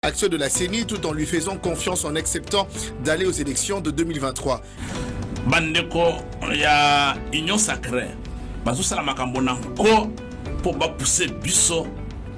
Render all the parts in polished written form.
action de la CENI tout en lui faisant confiance en acceptant d'aller aux élections de 2023. Bandeko ya union sacrée. Bazo sala makambo nango pour pousser biso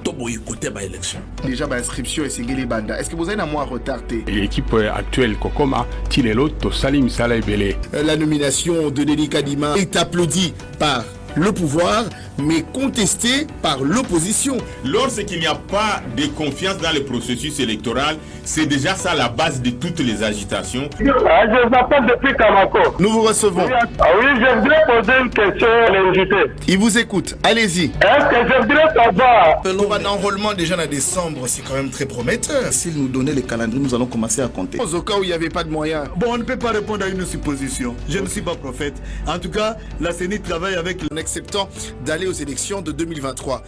to boy côté ba élection. Déjà inscription et Singeli Banda. Est-ce que vous avez un mois retardé? L'équipe actuelle Kokoma Tilelo to Salim Salah Belé. La nomination de Denis Kadima est applaudie par le pouvoir, mais contesté par l'opposition. Lorsqu'il n'y a pas de confiance dans le processus électoral, c'est déjà ça la base de toutes les agitations. Je vous appelle depuis Kamako. Nous vous recevons. Oui, je voudrais poser une question à l'invité. Il vous écoute. Allez-y. Est-ce que je voudrais savoir... Pour un enrôlement déjà en décembre, c'est quand même très prometteur. S'il nous donnait les calendriers, nous allons commencer à compter. Au cas où il n'y avait pas de moyens. Bon, on ne peut pas répondre à une supposition. Je ne suis pas prophète. En tout cas, la CENI travaille avec... En acceptant d'aller aux élections de 2023.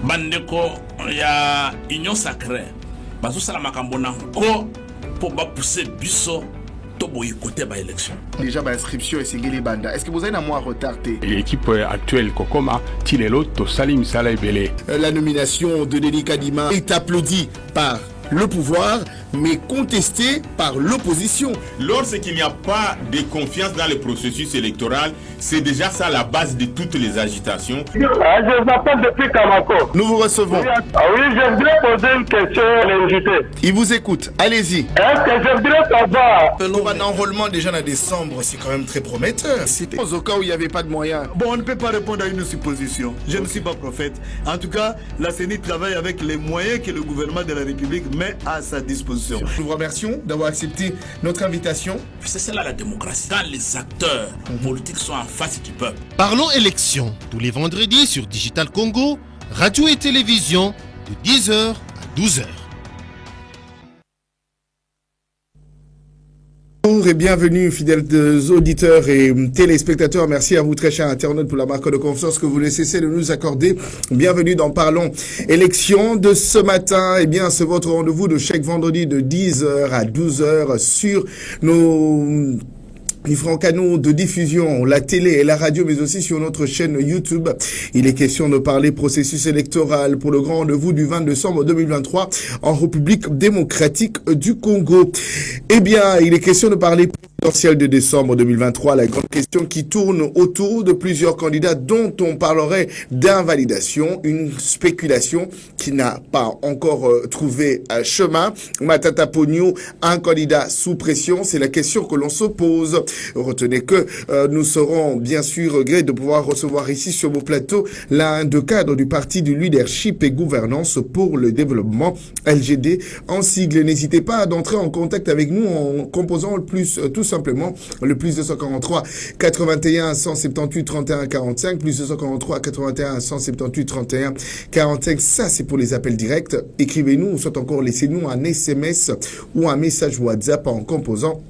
Bandeko ya union sacrée. Bazo sala makambo nango pour pousser biso to boy côté ba élection. Déjà inscription et Singeli Banda. Est-ce que vous avez un mois retardé? L'équipe actuelle Kokoma Tilelo to Salim Salah Belé. La nomination de Denis Kadima est applaudie par le pouvoir, mais contesté par l'opposition. Lorsqu'il n'y a pas de confiance dans le processus électoral, c'est déjà ça la base de toutes les agitations. Je vous appelle depuis Kamako. Nous vous recevons. Oui, je voudrais poser une question à l'invité. Il vous écoute. Allez-y. Est-ce que je voudrais savoir... Pour un enrôlement déjà en décembre, c'est quand même très prometteur. Au cas où il n'y avait pas de moyens. Bon, on ne peut pas répondre à une supposition. Je ne suis pas prophète. En tout cas, la CENI travaille avec les moyens que le gouvernement de la République met à sa disposition. Nous vous remercions d'avoir accepté notre invitation. C'est cela la démocratie. Quand les acteurs politiques sont en face du peuple. Parlons élections tous les vendredis sur Digital Congo, radio et télévision de 10h à 12h. Bonjour et bienvenue fidèles auditeurs et téléspectateurs. Merci à vous très chers internautes pour la marque de confiance que vous ne cessez de nous accorder. Bienvenue dans Parlons élection de ce matin. Eh bien, c'est votre rendez-vous de chaque vendredi de 10h à 12h sur nos différents canaux de diffusion, la télé et la radio, mais aussi sur notre chaîne YouTube. Il est question de parler processus électoral pour le grand rendez-vous du 20 décembre 2023 en République démocratique du Congo. Eh bien, il est question de parler présidentielle de décembre 2023, la grande question qui tourne autour de plusieurs candidats dont on parlerait d'invalidation, une spéculation qui n'a pas encore trouvé chemin. Matata Pogno, un candidat sous pression, c'est la question que l'on se pose. Retenez que nous serons bien sûr gré de pouvoir recevoir ici sur vos plateaux l'un des cadres du parti du leadership et gouvernance pour le développement LGD en sigle. N'hésitez pas à d'entrer en contact avec nous en composant le plus tout simplement le plus 243 81 178 31 45 plus 243 81 178 31 45. Ça c'est pour les appels directs. Écrivez-nous ou soit encore laissez-nous un SMS ou un message WhatsApp en composant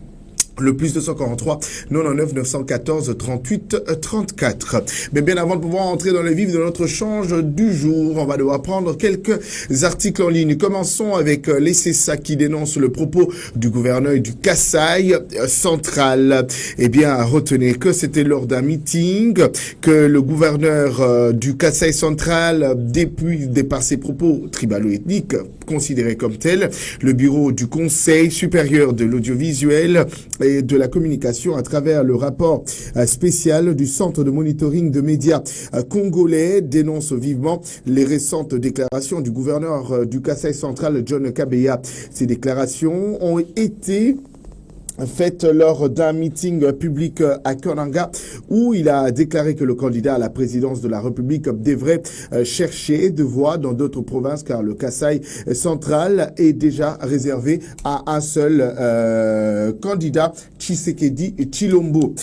le plus 243 99 914 38 34. Mais bien avant de pouvoir entrer dans le vif de notre échange du jour, on va devoir prendre quelques articles en ligne. Commençons avec l'ECSA qui dénonce le propos du gouverneur du Kasaï central. Eh bien, retenez que c'était lors d'un meeting que le gouverneur du Kasaï central, depuis par ses propos tribalo-ethniques considérés comme tels, le bureau du Conseil supérieur de l'audiovisuel et de la communication à travers le rapport spécial du Centre de monitoring de médias congolais dénonce vivement les récentes déclarations du gouverneur du Kasaï central, John Kabeya. Ces déclarations ont été faite lors d'un meeting public à Kananga où il a déclaré que le candidat à la présidence de la République devrait chercher de voix dans d'autres provinces car le Kasaï central est déjà réservé à un seul candidat, Tshisekedi Tshilombo.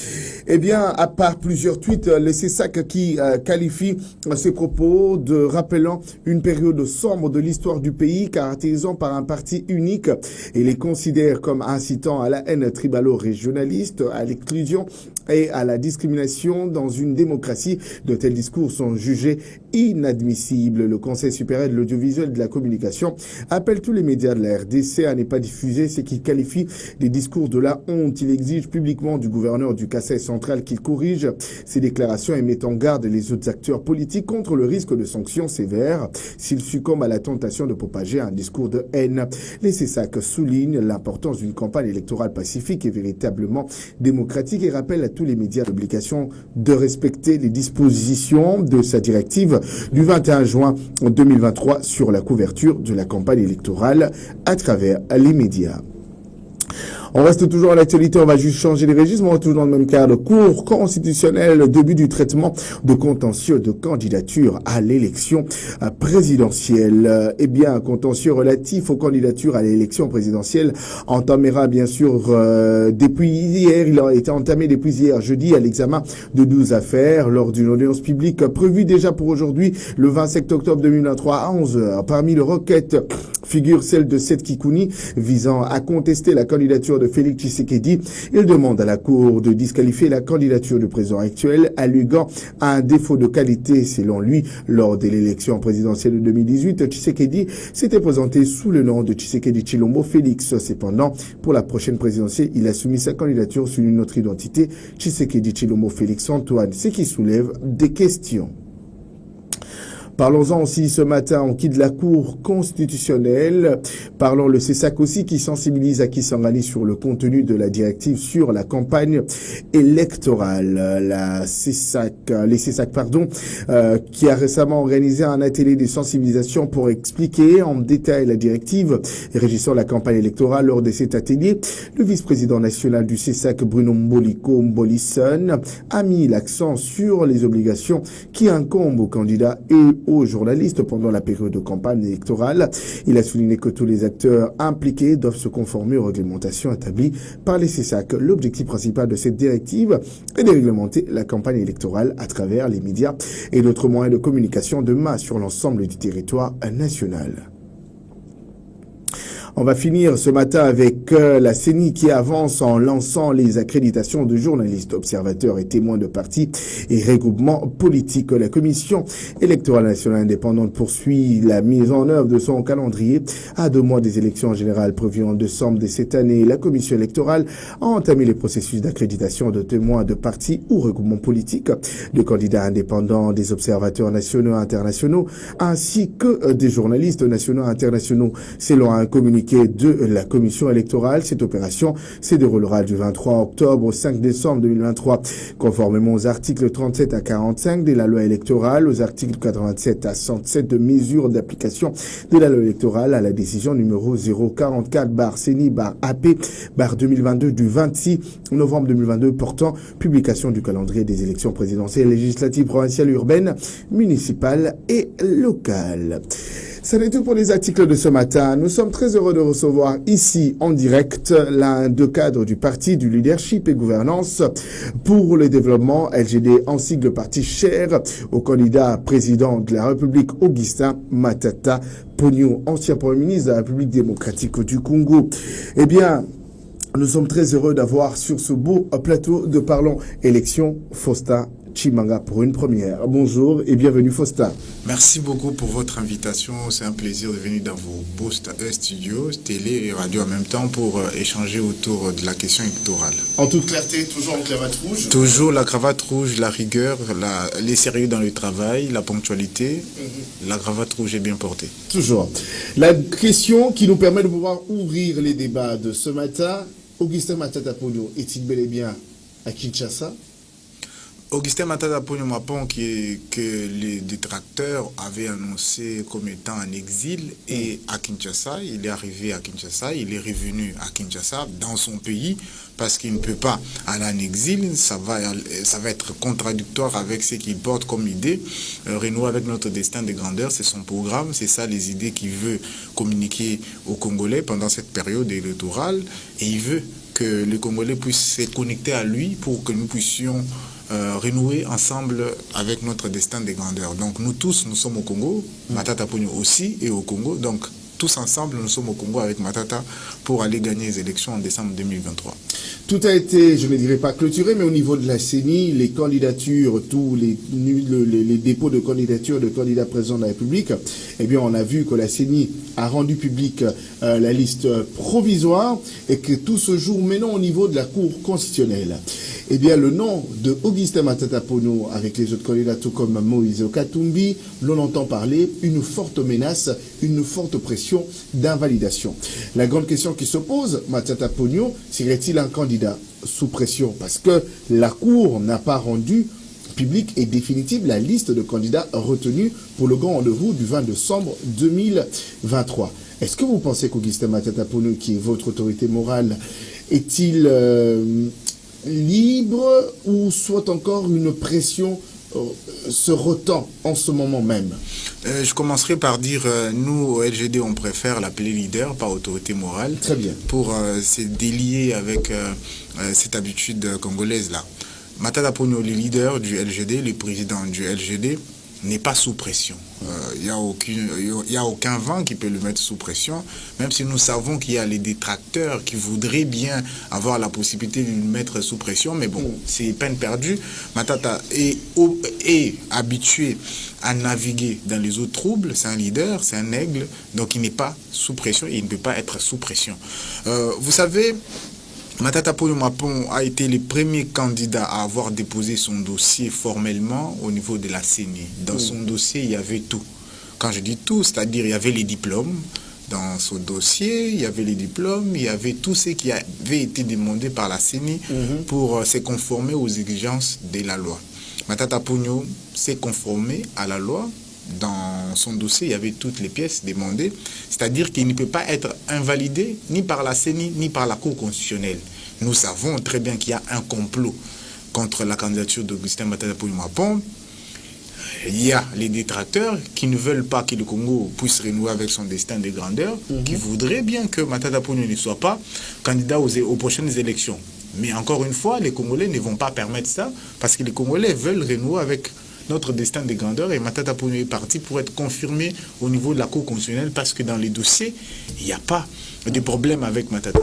Eh bien, à part plusieurs tweets, le CESAC qui qualifie ces propos de rappelant une période sombre de l'histoire du pays caractérisant par un parti unique et les considère comme incitant à la haine tribalo-régionaliste, à l'exclusion et à la discrimination dans une démocratie. De tels discours sont jugés inadmissibles. Le Conseil supérieur de l'audiovisuel et de la communication appelle tous les médias de la RDC à ne pas diffuser ce qu'il qualifie des discours de la honte. Il exige publiquement du gouverneur du Kasaï central qu'il corrige ces déclarations et met en garde les autres acteurs politiques contre le risque de sanctions sévères s'ils succombent à la tentation de propager un discours de haine. Les CESAC soulignent l'importance d'une campagne électorale pacifique et véritablement démocratique et rappellent à tous les médias l'obligation de respecter les dispositions de sa directive du 21 juin 2023 sur la couverture de la campagne électorale à travers les médias. On reste toujours à l'actualité, on va juste changer les registres, mais on est toujours dans le même cadre. Cour constitutionnelle, début du traitement de contentieux de candidature à l'élection présidentielle. Eh bien, un contentieux relatif aux candidatures à l'élection présidentielle entamera bien sûr depuis hier, il a été entamé depuis hier jeudi à l'examen de 12 affaires lors d'une audience publique prévue déjà pour aujourd'hui, le 27 octobre 2023 à 11h. Parmi les requêtes figure celle de Seth Kikouni visant à contester la candidature de Félix Tshisekedi. Il demande à la Cour de disqualifier la candidature du président actuel, alléguant un défaut de qualité selon lui. Lors de l'élection présidentielle de 2018, Tshisekedi s'était présenté sous le nom de Tshisekedi Tshilombo Félix. Cependant, pour la prochaine présidentielle, il a soumis sa candidature sous une autre identité, Tshisekedi Tshilombo Félix Antoine, ce qui soulève des questions. Parlons-en aussi ce matin, on quitte la Cour constitutionnelle. Parlons le CESAC aussi qui sensibilise à Kisangani sur le contenu de la directive sur la campagne électorale. Les CESAC, qui a récemment organisé un atelier de sensibilisation pour expliquer en détail la directive régissant la campagne électorale. Lors de cet atelier, le vice-président national du CESAC, Bruno Mboliko-Mbolison, a mis l'accent sur les obligations qui incombent aux candidats et aux journalistes pendant la période de campagne électorale. Il a souligné que tous les acteurs impliqués doivent se conformer aux réglementations établies par les CESAC. L'objectif principal de cette directive est de réglementer la campagne électorale à travers les médias et d'autres moyens de communication de masse sur l'ensemble du territoire national. On va finir ce matin avec la CENI qui avance en lançant les accréditations de journalistes, observateurs et témoins de partis et regroupements politiques. La Commission électorale nationale indépendante poursuit la mise en œuvre de son calendrier à 2 mois des élections générales prévues en décembre de cette année. La Commission électorale a entamé les processus d'accréditation de témoins de partis ou regroupements politiques, de candidats indépendants, des observateurs nationaux et internationaux, ainsi que des journalistes nationaux et internationaux. Selon un communiqué de la Commission électorale, cette opération se déroulera du 23 octobre au 5 décembre 2023, conformément aux articles 37 à 45 de la loi électorale, aux articles 87 à 107 de mesures d'application de la loi électorale, à la décision numéro 044/CENI/AP/2022 du 26 novembre 2022 portant publication du calendrier des élections présidentielles, législatives, provinciales, urbaines, municipales et locales. Ça n'est tout pour les articles de ce matin. Nous sommes très heureux de recevoir ici en direct l'un des cadres du parti du leadership et gouvernance pour le développement LGD, en sigle parti cher au candidat président de la République Augustin Matata Ponyo, ancien premier ministre de la République démocratique du Congo. Eh bien, nous sommes très heureux d'avoir sur ce beau plateau de Parlons Élections Faustin Tshimanga pour une première. Bonjour et bienvenue Faustin. Merci beaucoup pour votre invitation. C'est un plaisir de venir dans vos beaux studios, télé et radio en même temps pour échanger autour de la question électorale. En toute clarté, toujours en cravate rouge. Toujours la cravate rouge, la rigueur, les sérieux dans le travail, la ponctualité. La cravate rouge est bien portée. Toujours. La question qui nous permet de pouvoir ouvrir les débats de ce matin, Augustin Matata Ponyo est-il bel et bien à Kinshasa? Augustin Matata Ponyo m'apprend que les détracteurs avaient annoncé comme étant en exil et à Kinshasa. Il est arrivé à Kinshasa, il est revenu à Kinshasa dans son pays parce qu'il ne peut pas aller en exil. Ça va être contradictoire avec ce qu'il porte comme idée. Renouer avec notre destin de grandeur, c'est son programme, c'est ça les idées qu'il veut communiquer aux Congolais pendant cette période électorale et il veut que les Congolais puissent se connecter à lui pour que nous puissions renouer ensemble avec notre destin de grandeur. Donc nous tous, nous sommes au Congo, Matata Ponyo aussi est au Congo, donc tous ensemble, nous sommes au Congo avec Matata pour aller gagner les élections en décembre 2023. Tout a été, je ne dirais pas clôturé, mais au niveau de la CENI, les candidatures, tous les dépôts de candidatures de candidats présidents de la République, eh bien, on a vu que la CENI a rendu public la liste provisoire et que tout se joue maintenant au niveau de la Cour constitutionnelle. Eh bien, le nom de Augustin Matata Ponyo avec les autres candidats, tout comme Moïse Katumbi, l'on entend parler une forte menace, une forte pression d'invalidation. La grande question qui se pose, Matata Ponyo, serait-il un candidat sous pression? Parce que la Cour n'a pas rendu publique et définitive la liste de candidats retenus pour le grand rendez-vous du 20 décembre 2023. Est-ce que vous pensez qu'Augustin Matata Ponyo, qui est votre autorité morale, est-il libre ou soit encore une pression se retend en ce moment même? Je commencerai par dire, nous, au LGD, on préfère l'appeler leader, pas autorité morale. Très bien. Pour se délier avec cette habitude congolaise-là. Matata Ponyo, le leader du LGD, le président du LGD, n'est pas sous pression. Il n'y a aucun vent qui peut le mettre sous pression, même si nous savons qu'il y a les détracteurs qui voudraient bien avoir la possibilité de le mettre sous pression, mais bon, c'est peine perdue. Matata est habitué à naviguer dans les eaux troubles, c'est un leader, c'est un aigle, donc il n'est pas sous pression et il ne peut pas être sous pression. Vous savez, Matata Ponyo Mapon a été le premier candidat à avoir déposé son dossier formellement au niveau de la CENI. Dans son dossier, il y avait tout. Quand je dis tout, c'est-à-dire il y avait les diplômes. Dans son dossier, il y avait les diplômes, il y avait tout ce qui avait été demandé par la CENI pour se conformer aux exigences de la loi. Matata Ponyo s'est conformé à la loi. Dans son dossier, il y avait toutes les pièces demandées, c'est-à-dire qu'il ne peut pas être invalidé ni par la CENI ni par la Cour constitutionnelle. Nous savons très bien qu'il y a un complot contre la candidature d'Augustin Matata Ponyo Mapon. Il y a les détracteurs qui ne veulent pas que le Congo puisse renouer avec son destin de grandeur, qui voudraient bien que Matata Ponyo ne soit pas candidat aux prochaines élections. Mais encore une fois, les Congolais ne vont pas permettre ça, parce que les Congolais veulent renouer avec notre destin de grandeur, et Matata Ponyo est parti pour être confirmé au niveau de la Cour constitutionnelle, parce que dans les dossiers, il n'y a pas de problème avec Matata.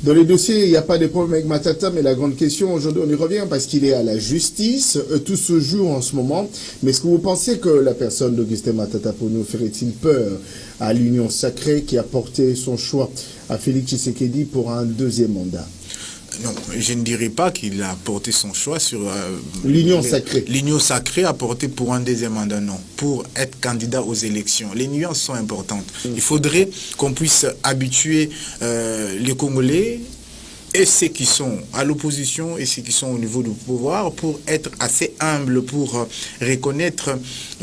Dans les dossiers, il n'y a pas de problème avec Matata, mais la grande question, aujourd'hui, on y revient parce qu'il est à la justice. Tout se joue en ce moment. Mais est-ce que vous pensez que la personne d'Augustin Matata Ponyo ferait-il peur à l'Union sacrée qui a porté son choix à Félix Tshisekedi pour un deuxième mandat? Non, je ne dirais pas qu'il a porté son choix sur... l'Union sacrée. L'Union sacrée a porté pour un deuxième mandat, non. Pour être candidat aux élections. Les nuances sont importantes. Il faudrait qu'on puisse habituer les Congolais et ceux qui sont à l'opposition et ceux qui sont au niveau du pouvoir pour être assez humbles, pour reconnaître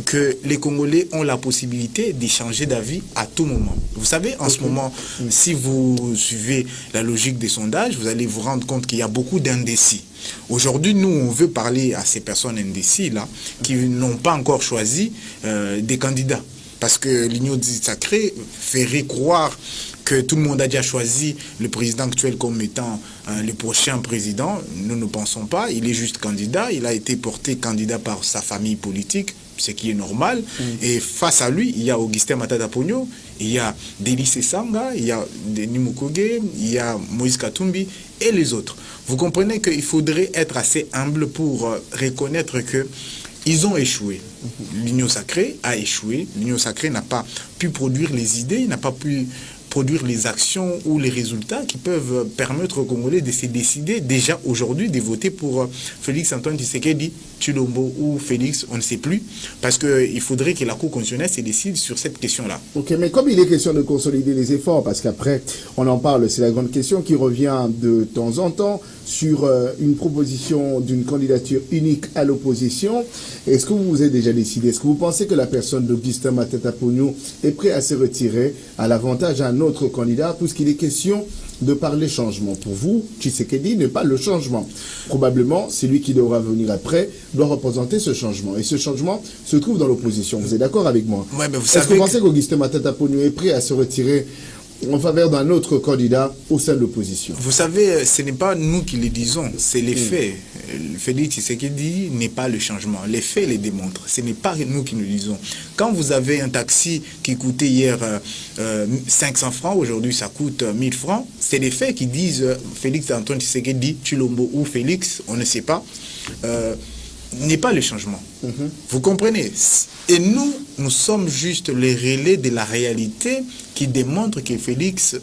que les Congolais ont la possibilité d'échanger d'avis à tout moment. Vous savez, en ce moment, si vous suivez la logique des sondages, vous allez vous rendre compte qu'il y a beaucoup d'indécis. Aujourd'hui, nous, on veut parler à ces personnes indécis-là qui n'ont pas encore choisi des candidats. Parce que l'Union sacrée ferait croire que tout le monde a déjà choisi le président actuel comme étant le prochain président. Nous ne pensons pas. Il est juste candidat. Il a été porté candidat par sa famille politique, ce qui est normal. Et face à lui, il y a Augustin Matata Ponyo, il y a Délice Sanga, il y a Denis Mukwege, il y a Moïse Katumbi et les autres. Vous comprenez qu'il faudrait être assez humble pour reconnaître que ils ont échoué. L'Union sacrée a échoué. L'Union sacrée n'a pas pu produire les idées, n'a pas pu produire les actions ou les résultats qui peuvent permettre aux Congolais de se décider déjà aujourd'hui de voter pour Félix Antoine Tshisekedi, Tshilombo ou Félix, on ne sait plus, parce qu'il faudrait que la Cour constitutionnelle se décide sur cette question-là. Ok, mais comme il est question de consolider les efforts, parce qu'après, on en parle, c'est la grande question qui revient de temps en temps sur une proposition d'une candidature unique à l'opposition. Est-ce que vous vous êtes déjà décidé? Est-ce que vous pensez que la personne d'Augustin Matata Ponyo est prête à se retirer à l'avantage d'un autre candidat, puisqu'il est question de parler changement? Pour vous, Tshisekedi n'est pas le changement. Probablement, celui qui devra venir après doit représenter ce changement. Et ce changement se trouve dans l'opposition. Vous êtes d'accord avec moi? Ouais, mais vous Est-ce que vous pensez qu'Augustin Matata Ponyo est prêt à se retirer en faveur d'un autre candidat au sein de l'opposition. Vous savez, ce n'est pas nous qui le disons, c'est les faits. Félix Tshisekedi n'est pas le changement. Les faits les démontrent. Ce n'est pas nous qui nous disons. Quand vous avez un taxi qui coûtait hier 500 francs, aujourd'hui ça coûte 1000 francs, c'est les faits qui disent Félix Antoine Tshisekedi, Tshilombo ou Félix, on ne sait pas, n'est pas le changement. Vous comprenez? Et nous sommes juste les relais de la réalité qui démontre que Félix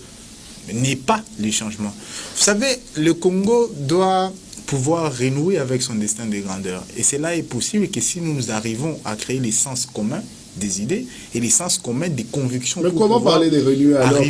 n'est pas le changement. Vous savez, le Congo doit pouvoir renouer avec son destin de grandeur. Et cela est possible que si nous arrivons à créer les sens communs des idées et les sens communs des convictions. Mais comment parler des renouer alors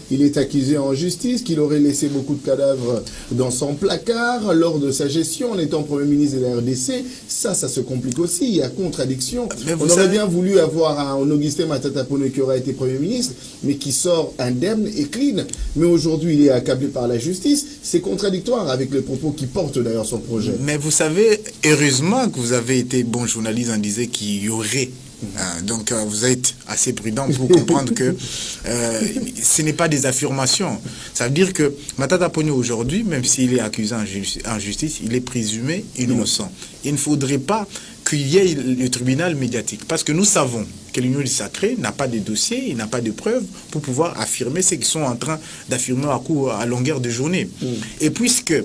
qu'il est accusé en justice, qu'il aurait laissé beaucoup de cadavres dans son placard lors de sa gestion en étant Premier ministre de la RDC? Ça se complique aussi, il y a contradiction. On aurait bien voulu avoir un Augustin Matata Ponyo qui aurait été Premier ministre, mais qui sort indemne et clean. Mais aujourd'hui, il est accablé par la justice. C'est contradictoire avec les propos qui portent d'ailleurs son projet. Mais vous savez, heureusement que vous avez été bon journaliste en disant qu'il y aurait. Donc vous êtes assez prudent pour comprendre que ce n'est pas des affirmations. Ça veut dire que Matata Ponyo aujourd'hui, même s'il est accusé en justice, il est présumé innocent. Il ne faudrait pas qu'il y ait le tribunal médiatique. Parce que nous savons que l'Union du Sacré n'a pas de dossier, il n'a pas de preuves pour pouvoir affirmer ce qu'ils sont en train d'affirmer à longueur de journée. Et puisque eux,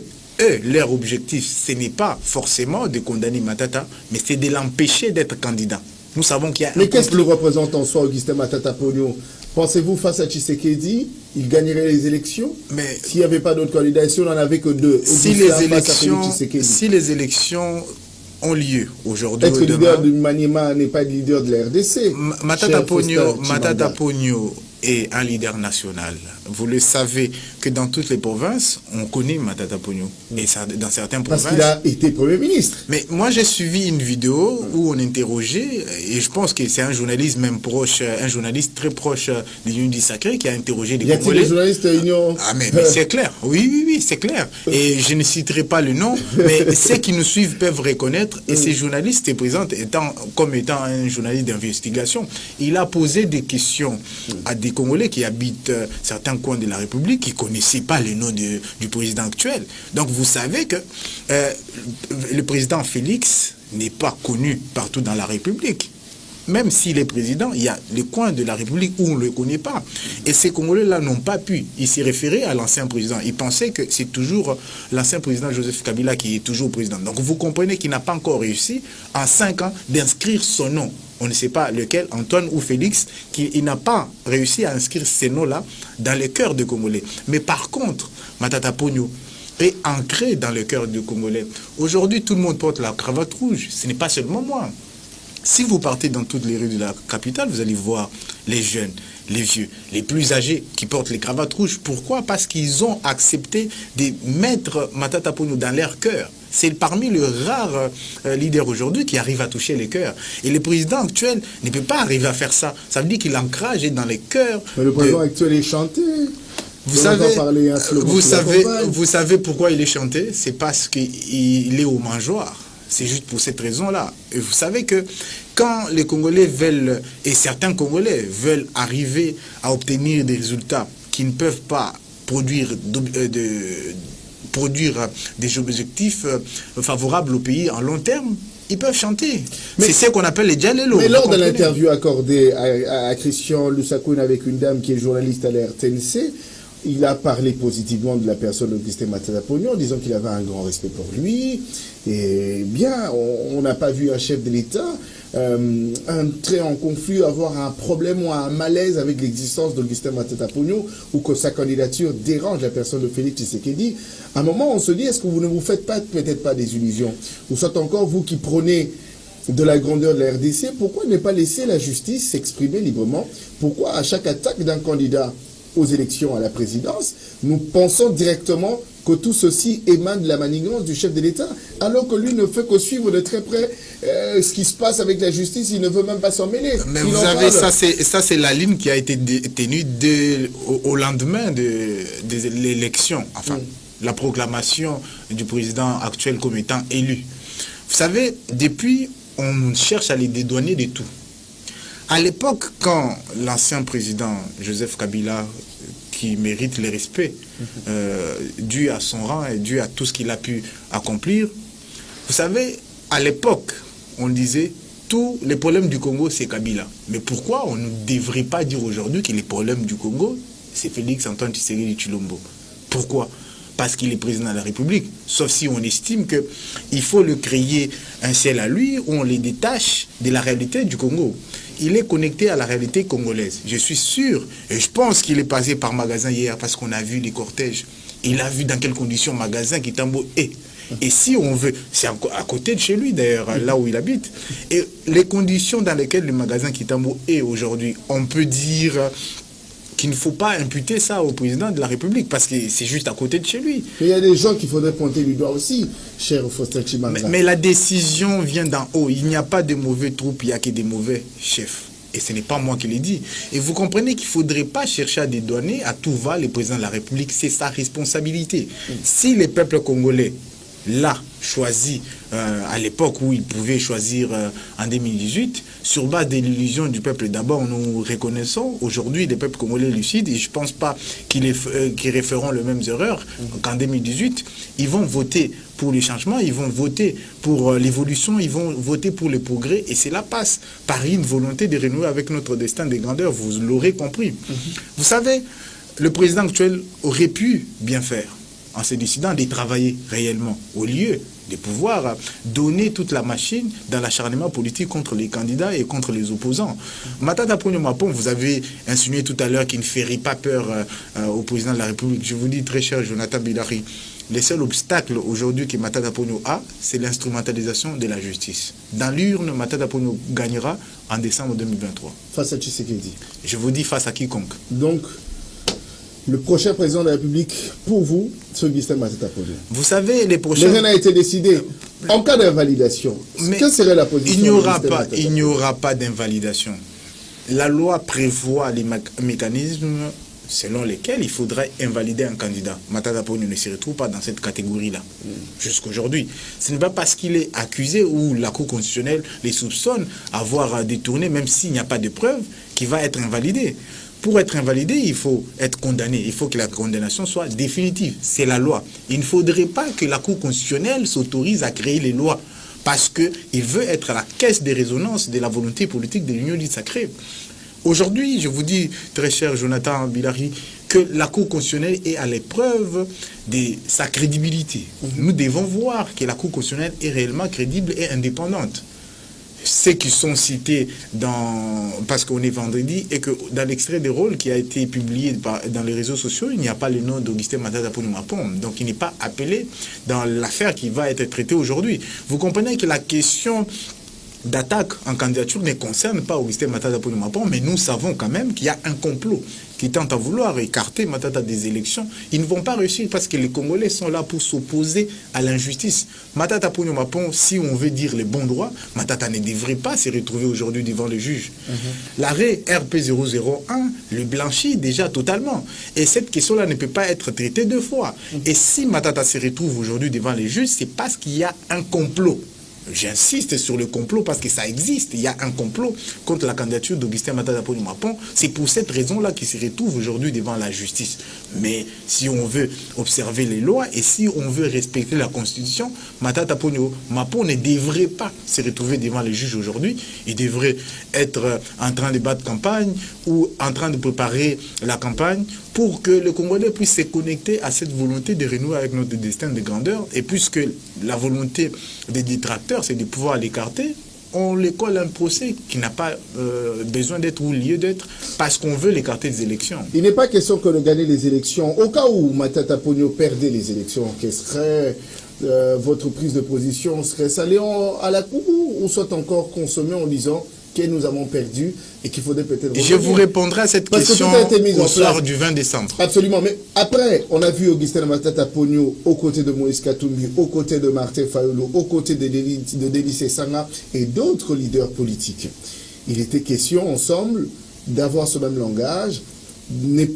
leur objectif, ce n'est pas forcément de condamner Matata, mais c'est de l'empêcher d'être candidat. Nous savons qu'il y a Mais qu'est-ce qu'il représente en soi, Augustin Matata Ponyo? Pensez-vous, face à Tshisekedi, il gagnerait les élections? Mais s'il n'y avait pas d'autres candidats, si on n'en avait que deux, si les élections ont lieu aujourd'hui, est-ce que le leader du Maniema n'est pas le leader de la RDC? Matata Ponyo est un leader national. Vous le savez que dans toutes les provinces, on connaît Matata Ponyo. Et ça, dans certaines provinces... Parce qu'il a été Premier ministre. Mais moi, j'ai suivi une vidéo où on interrogeait, et je pense que c'est un journaliste même proche, un journaliste très proche de l'Union du Sacré qui a interrogé des Congolais. Y a-t-il des journalistes Union? Ah, mais c'est clair. Oui, c'est clair. Et je ne citerai pas le nom, mais ceux qui nous suivent peuvent reconnaître. Et ces journalistes présentent comme étant un journaliste d'investigation. Il a posé des questions à des Congolais qui habitent certains coins de la République qui ne connaissaient pas le nom du président actuel. Donc vous savez que le président Félix n'est pas connu partout dans la République. Même s'il est président, il y a les coins de la République où on ne le connaît pas. Et ces Congolais-là n'ont pas pu. Ils s'y référaient à l'ancien président. Ils pensaient que c'est toujours l'ancien président Joseph Kabila qui est toujours président. Donc vous comprenez qu'il n'a pas encore réussi, en 5 ans, d'inscrire son nom. On ne sait pas lequel, Antoine ou Félix, il n'a pas réussi à inscrire ces noms-là dans le cœur des Congolais. Mais par contre, Matata Ponyo est ancré dans le cœur des Congolais. Aujourd'hui, tout le monde porte la cravate rouge. Ce n'est pas seulement moi. Si vous partez dans toutes les rues de la capitale, vous allez voir les jeunes, les vieux, les plus âgés qui portent les cravates rouges. Pourquoi? Parce qu'ils ont accepté de mettre Matata Ponyo dans leur cœur. C'est parmi les rares leaders aujourd'hui qui arrivent à toucher les cœurs. Et le président actuel ne peut pas arriver à faire ça. Ça veut dire qu'il ancrage dans les cœurs. Mais le président actuel est chanté. Vous savez pourquoi il est chanté? C'est parce qu'il est au mangeoire. C'est juste pour cette raison-là. Et vous savez que quand les Congolais veulent, et certains Congolais veulent arriver à obtenir des résultats qui ne peuvent pas produire des objectifs favorables au pays en long terme, ils peuvent chanter. C'est ce qu'on appelle les Djalelo. Mais lors de l'interview accordée à Christian Lusakoun avec une dame qui est journaliste à la RTNC, il a parlé positivement de la personne d'Augustin Matata Ponyo en disant qu'il avait un grand respect pour lui. Et bien, on n'a pas vu un chef de l'État entrer en conflit, avoir un problème ou un malaise avec l'existence d'Augustin Matata Ponyo ou que sa candidature dérange la personne de Félix Tshisekedi. À un moment, on se dit, est-ce que vous ne vous faites pas peut-être pas des illusions? Ou soit encore, vous qui prenez de la grandeur de la RDC, pourquoi ne pas laisser la justice s'exprimer librement? Pourquoi à chaque attaque d'un candidat aux élections à la présidence, nous pensons directement que tout ceci émane de la manigance du chef de l'État, alors que lui ne fait que suivre de très près ce qui se passe avec la justice, il ne veut même pas s'en mêler. Mais vous avez, ça c'est la ligne qui a été tenue au lendemain de l'élection, enfin, la proclamation du président actuel comme étant élu. Vous savez, depuis, on cherche à les dédouaner de tout. À l'époque, quand l'ancien président Joseph Kabila, qui mérite le respect dû à son rang et dû à tout ce qu'il a pu accomplir, vous savez, à l'époque, on disait tous les problèmes du Congo, c'est Kabila. Mais pourquoi on ne devrait pas dire aujourd'hui que les problèmes du Congo, c'est Félix Antoine Tshisekedi Tshilombo? Pourquoi? Parce qu'il est président de la République. Sauf si on estime qu'il faut le créer un ciel à lui, où on les détache de la réalité du Congo. Il est connecté à la réalité congolaise. Je suis sûr, et je pense qu'il est passé par magasin hier, parce qu'on a vu les cortèges. Il a vu dans quelles conditions magasin Kitambo est. Et si on veut, c'est à côté de chez lui d'ailleurs, là où il habite. Et les conditions dans lesquelles le magasin Kitambo est aujourd'hui, on peut dire qu'il ne faut pas imputer ça au président de la République, parce que c'est juste à côté de chez lui. Mais il y a des gens qu'il faudrait pointer du doigt aussi, cher Faustin Chibanza. Mais la décision vient d'en haut. Il n'y a pas de mauvais troupes, il n'y a que des mauvais chefs. Et ce n'est pas moi qui l'ai dit. Et vous comprenez qu'il ne faudrait pas chercher à dédouaner à tout va le président de la République. C'est sa responsabilité. Si les peuples congolais l'a choisi à l'époque où il pouvait choisir en 2018, sur base de l'illusion du peuple d'abord, nous reconnaissons aujourd'hui des peuples congolais lucides, et je ne pense pas qu'ils referont les mêmes erreurs qu'en 2018. Ils vont voter pour le changement, ils vont voter pour l'évolution, ils vont voter pour le progrès, et cela passe par une volonté de renouer avec notre destin de grandeur, vous l'aurez compris. Vous savez, le président actuel aurait pu bien faire en se décidant de travailler réellement, au lieu de pouvoir donner toute la machine dans l'acharnement politique contre les candidats et contre les opposants. Matata Ponyo Mapon, vous avez insinué tout à l'heure qu'il ne ferait pas peur au président de la République. Je vous dis, très cher Jonathan Bilari, le seul obstacle aujourd'hui que Matata Ponyo a, c'est l'instrumentalisation de la justice. Dans l'urne, Matata Ponyo gagnera en décembre 2023. Face à Tshisekedi. Je vous dis face à quiconque. Donc, le prochain président de la République, pour vous, c'est Augustin Matata Ponyo. Vous savez, les prochains... Mais rien n'a été décidé. En cas d'invalidation, quelle serait la position? Il n'y aura pas d'invalidation. La loi prévoit les mécanismes selon lesquels il faudrait invalider un candidat. Matata Ponyo ne se retrouve pas dans cette catégorie-là, jusqu'aujourd'hui. Ce n'est pas parce qu'il est accusé ou la Cour constitutionnelle les soupçonne avoir détourné, même s'il n'y a pas de preuves, qu'il va être invalidé. Pour être invalidé, il faut être condamné. Il faut que la condamnation soit définitive. C'est la loi. Il ne faudrait pas que la Cour constitutionnelle s'autorise à créer les lois parce qu'il veut être à la caisse de résonance de la volonté politique de l'Union dite sacrée. Aujourd'hui, je vous dis, très cher Jonathan Bilari, que la Cour constitutionnelle est à l'épreuve de sa crédibilité. Nous devons voir que la Cour constitutionnelle est réellement crédible et indépendante. Ceux qui sont cités parce qu'on est vendredi, et que dans l'extrait des rôles qui a été publié dans les réseaux sociaux, il n'y a pas le nom d'Augustin Matata Ponyo Mapon. Donc il n'est pas appelé dans l'affaire qui va être traitée aujourd'hui. Vous comprenez que la question d'attaque en candidature ne concerne pas Augustin Matata Ponyo Mapon, mais nous savons quand même qu'il y a un complot qui tente à vouloir écarter Matata des élections. Ils ne vont pas réussir parce que les Congolais sont là pour s'opposer à l'injustice. Matata Ponyo Mapon, si on veut dire les bons droits, Matata ne devrait pas se retrouver aujourd'hui devant le juge. L'arrêt RP001 le blanchit déjà totalement. Et cette question-là ne peut pas être traitée deux fois. Et si Matata se retrouve aujourd'hui devant les juges, c'est parce qu'il y a un complot. J'insiste sur le complot parce que ça existe. Il y a un complot contre la candidature d'Augustin Matata Ponyo Mapon. C'est pour cette raison-là qu'il se retrouve aujourd'hui devant la justice. Mais si on veut observer les lois et si on veut respecter la Constitution, Matata Ponyo Mapon ne devrait pas se retrouver devant les juges aujourd'hui. Il devrait être en train de battre campagne ou en train de préparer la campagne pour que le Congolais puisse se connecter à cette volonté de renouer avec notre destin de grandeur. Et puisque la volonté des détracteurs, c'est de pouvoir l'écarter, on lui colle un procès qui n'a pas besoin d'être ou lieu d'être parce qu'on veut l'écarter des élections. Il n'est pas question que de gagner les élections. Au cas où Matata Ponyo perdait les élections, quelle serait votre prise de position? Serait-ce aller à la cour ou soit encore consommer en disant que nous avons perdu et qu'il faudrait peut-être... Je vous répondrai à cette question au soir du 20 décembre. Absolument, mais après, on a vu Augustin Matata Ponyo aux côtés de Moïse Katumbi, aux côtés de Martin Fayulu, aux côtés de Délice Sanga et d'autres leaders politiques. Il était question ensemble d'avoir ce même langage. Il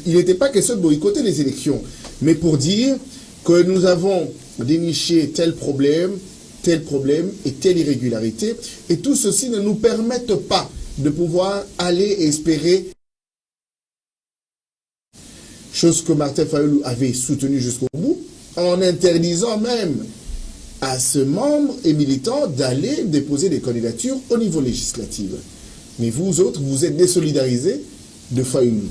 n'était pas question de boycotter les élections, mais pour dire que nous avons déniché tel problème, tel problème et telle irrégularité. Et tout ceci ne nous permettent pas de pouvoir aller espérer, chose que Martin Fayulu avait soutenue jusqu'au bout, en interdisant même à ce membre et militant d'aller déposer des candidatures au niveau législatif. Mais vous autres, vous êtes désolidarisés de Fayulu.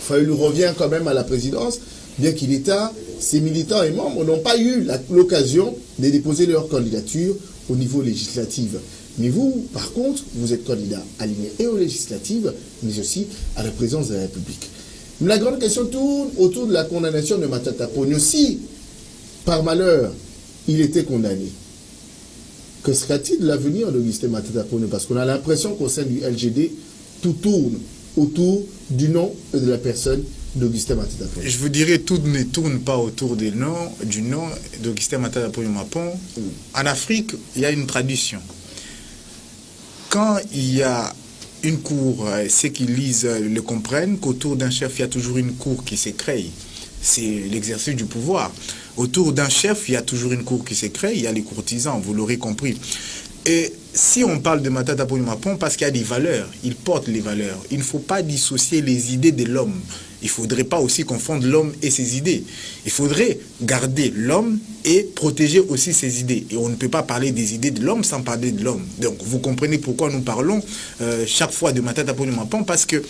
Fayulu revient quand même à la présidence, bien qu'il était, ses militants et membres n'ont pas eu l'occasion de déposer leur candidature au niveau législatif. Mais vous, par contre, vous êtes candidat aligné et aux législatives, mais aussi à la présidence de la République. La grande question tourne autour de la condamnation de Matata Ponyo. Si, par malheur, il était condamné, que sera-t-il de l'avenir d'Augustin Matata Ponyo? Parce qu'on a l'impression qu'au sein du LGD, tout tourne autour du nom et de la personne d'Augustin Matata Ponyo. Je vous dirais, tout ne tourne pas autour du nom d'Augustin Matata Ponyo Mapon. En Afrique, il y a une tradition. Quand il y a une cour, ceux qui lisent le comprennent, qu'autour d'un chef, il y a toujours une cour qui se crée. C'est l'exercice du pouvoir. Autour d'un chef, il y a toujours une cour qui se crée, il y a les courtisans, vous l'aurez compris. Et si on parle de Matata Ponyo Mapon, parce qu'il y a des valeurs, il porte les valeurs. Il ne faut pas dissocier les idées de l'homme. Il ne faudrait pas aussi confondre l'homme et ses idées. Il faudrait garder l'homme et protéger aussi ses idées. Et on ne peut pas parler des idées de l'homme sans parler de l'homme. Donc vous comprenez pourquoi nous parlons chaque fois de Matata Ponyo Mapon, parce que